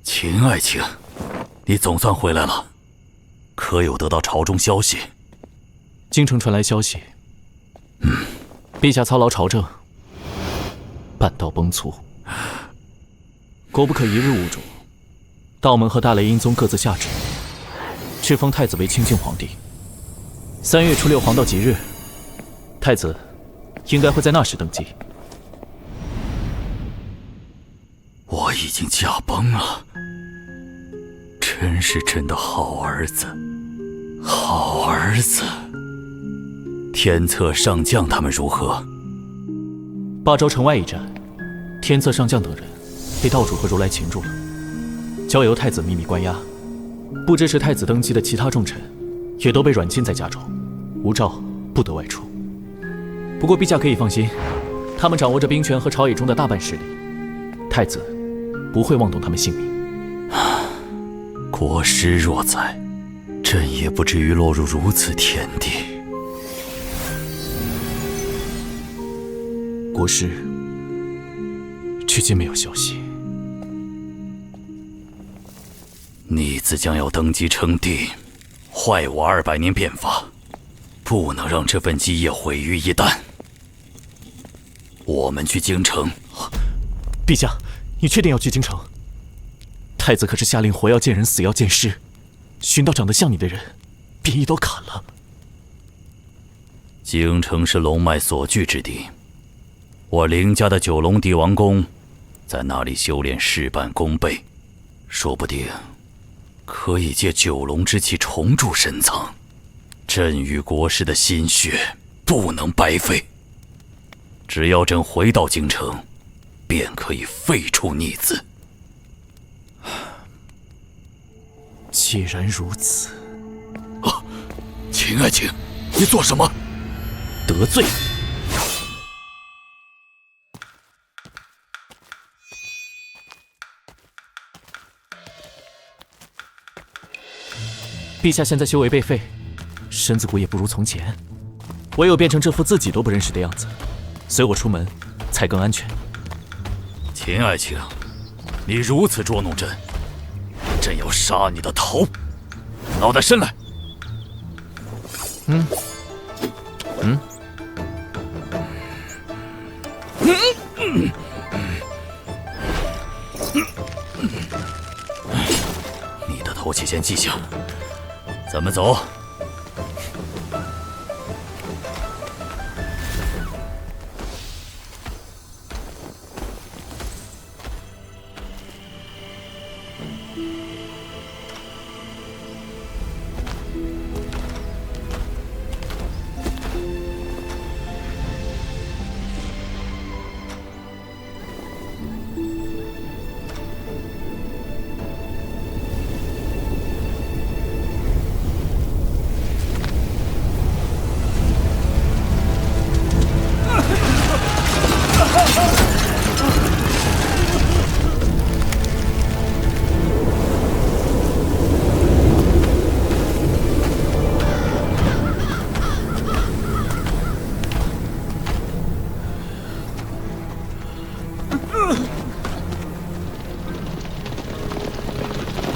S1: 秦爱卿，你总算回来了，可有得到朝中消息？
S2: 京城传来消息，陛下操劳朝政，半道崩殂，国不可一日无主。道门和大雷音宗各自下旨，敕封太子为清净皇帝。3月初6黄道吉日，太子应该会在那时登基。
S1: 我已经驾崩了，真是朕的好儿子，好儿子。天策上将他们如何？
S2: 八州城外一战，天策上将等人被道主和如来擒住了，交由太子秘密关押。不支持太子登基的其他重臣，也都被软禁在家中，无诏不得外出。不过陛下可以放心，他们掌握着兵权和朝野中的大半势力，太子不会妄动他们性命。
S1: 国师若在，朕也不至于落入如此田地。
S2: 国师至今没有消息。
S1: 逆子将要登基称帝，坏我200年变法，不能让这份基业毁于一旦。我们去京城。
S2: 陛下，你确定要去京城？太子可是下令活要见人，死要见尸，寻到长得像你的人，便一刀砍了。
S1: 京城是龙脉所聚之地，我凌家的九龙帝王宫，在那里修炼事半功倍，说不定可以借九龙之气重铸深藏。朕与国师的心血不能白费，只要朕回到京城，便可以废除逆子。
S2: 既然如此，
S1: 秦爱卿，你做什么？
S2: 得罪。陛下现在修为被废，身子骨也不如从前，唯有变成这副自己都不认识的样子，随我出门才更安全。
S1: 秦爱卿，你如此捉弄朕，朕要杀你的头！脑袋伸来。你的头偷窃前记性，咱们走。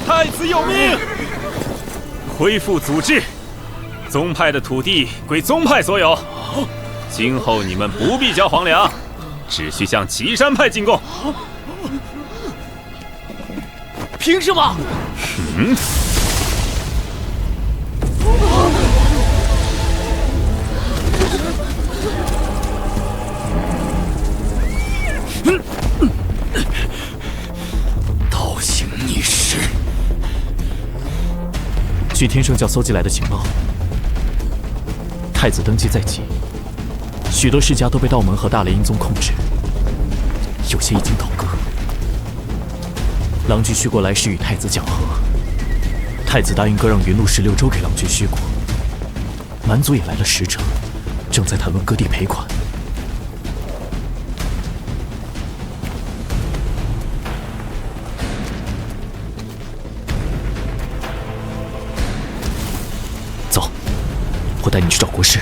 S6: 太子有命，恢复祖制，宗派的土地归宗派所有。今后你们不必交皇粮，只需向岐山派进贡。
S18: 凭什么？
S14: 倒行逆施。
S3: 据天圣教搜集来的情报，太子登基在即，许多世家都被道门和大雷音宗控制，有些已经倒戈。郎君须国来时与太子讲和，太子答应割让云路16州给郎君须国。蛮族也来了使者，正在谈论割地赔款。走，我带你去找国师。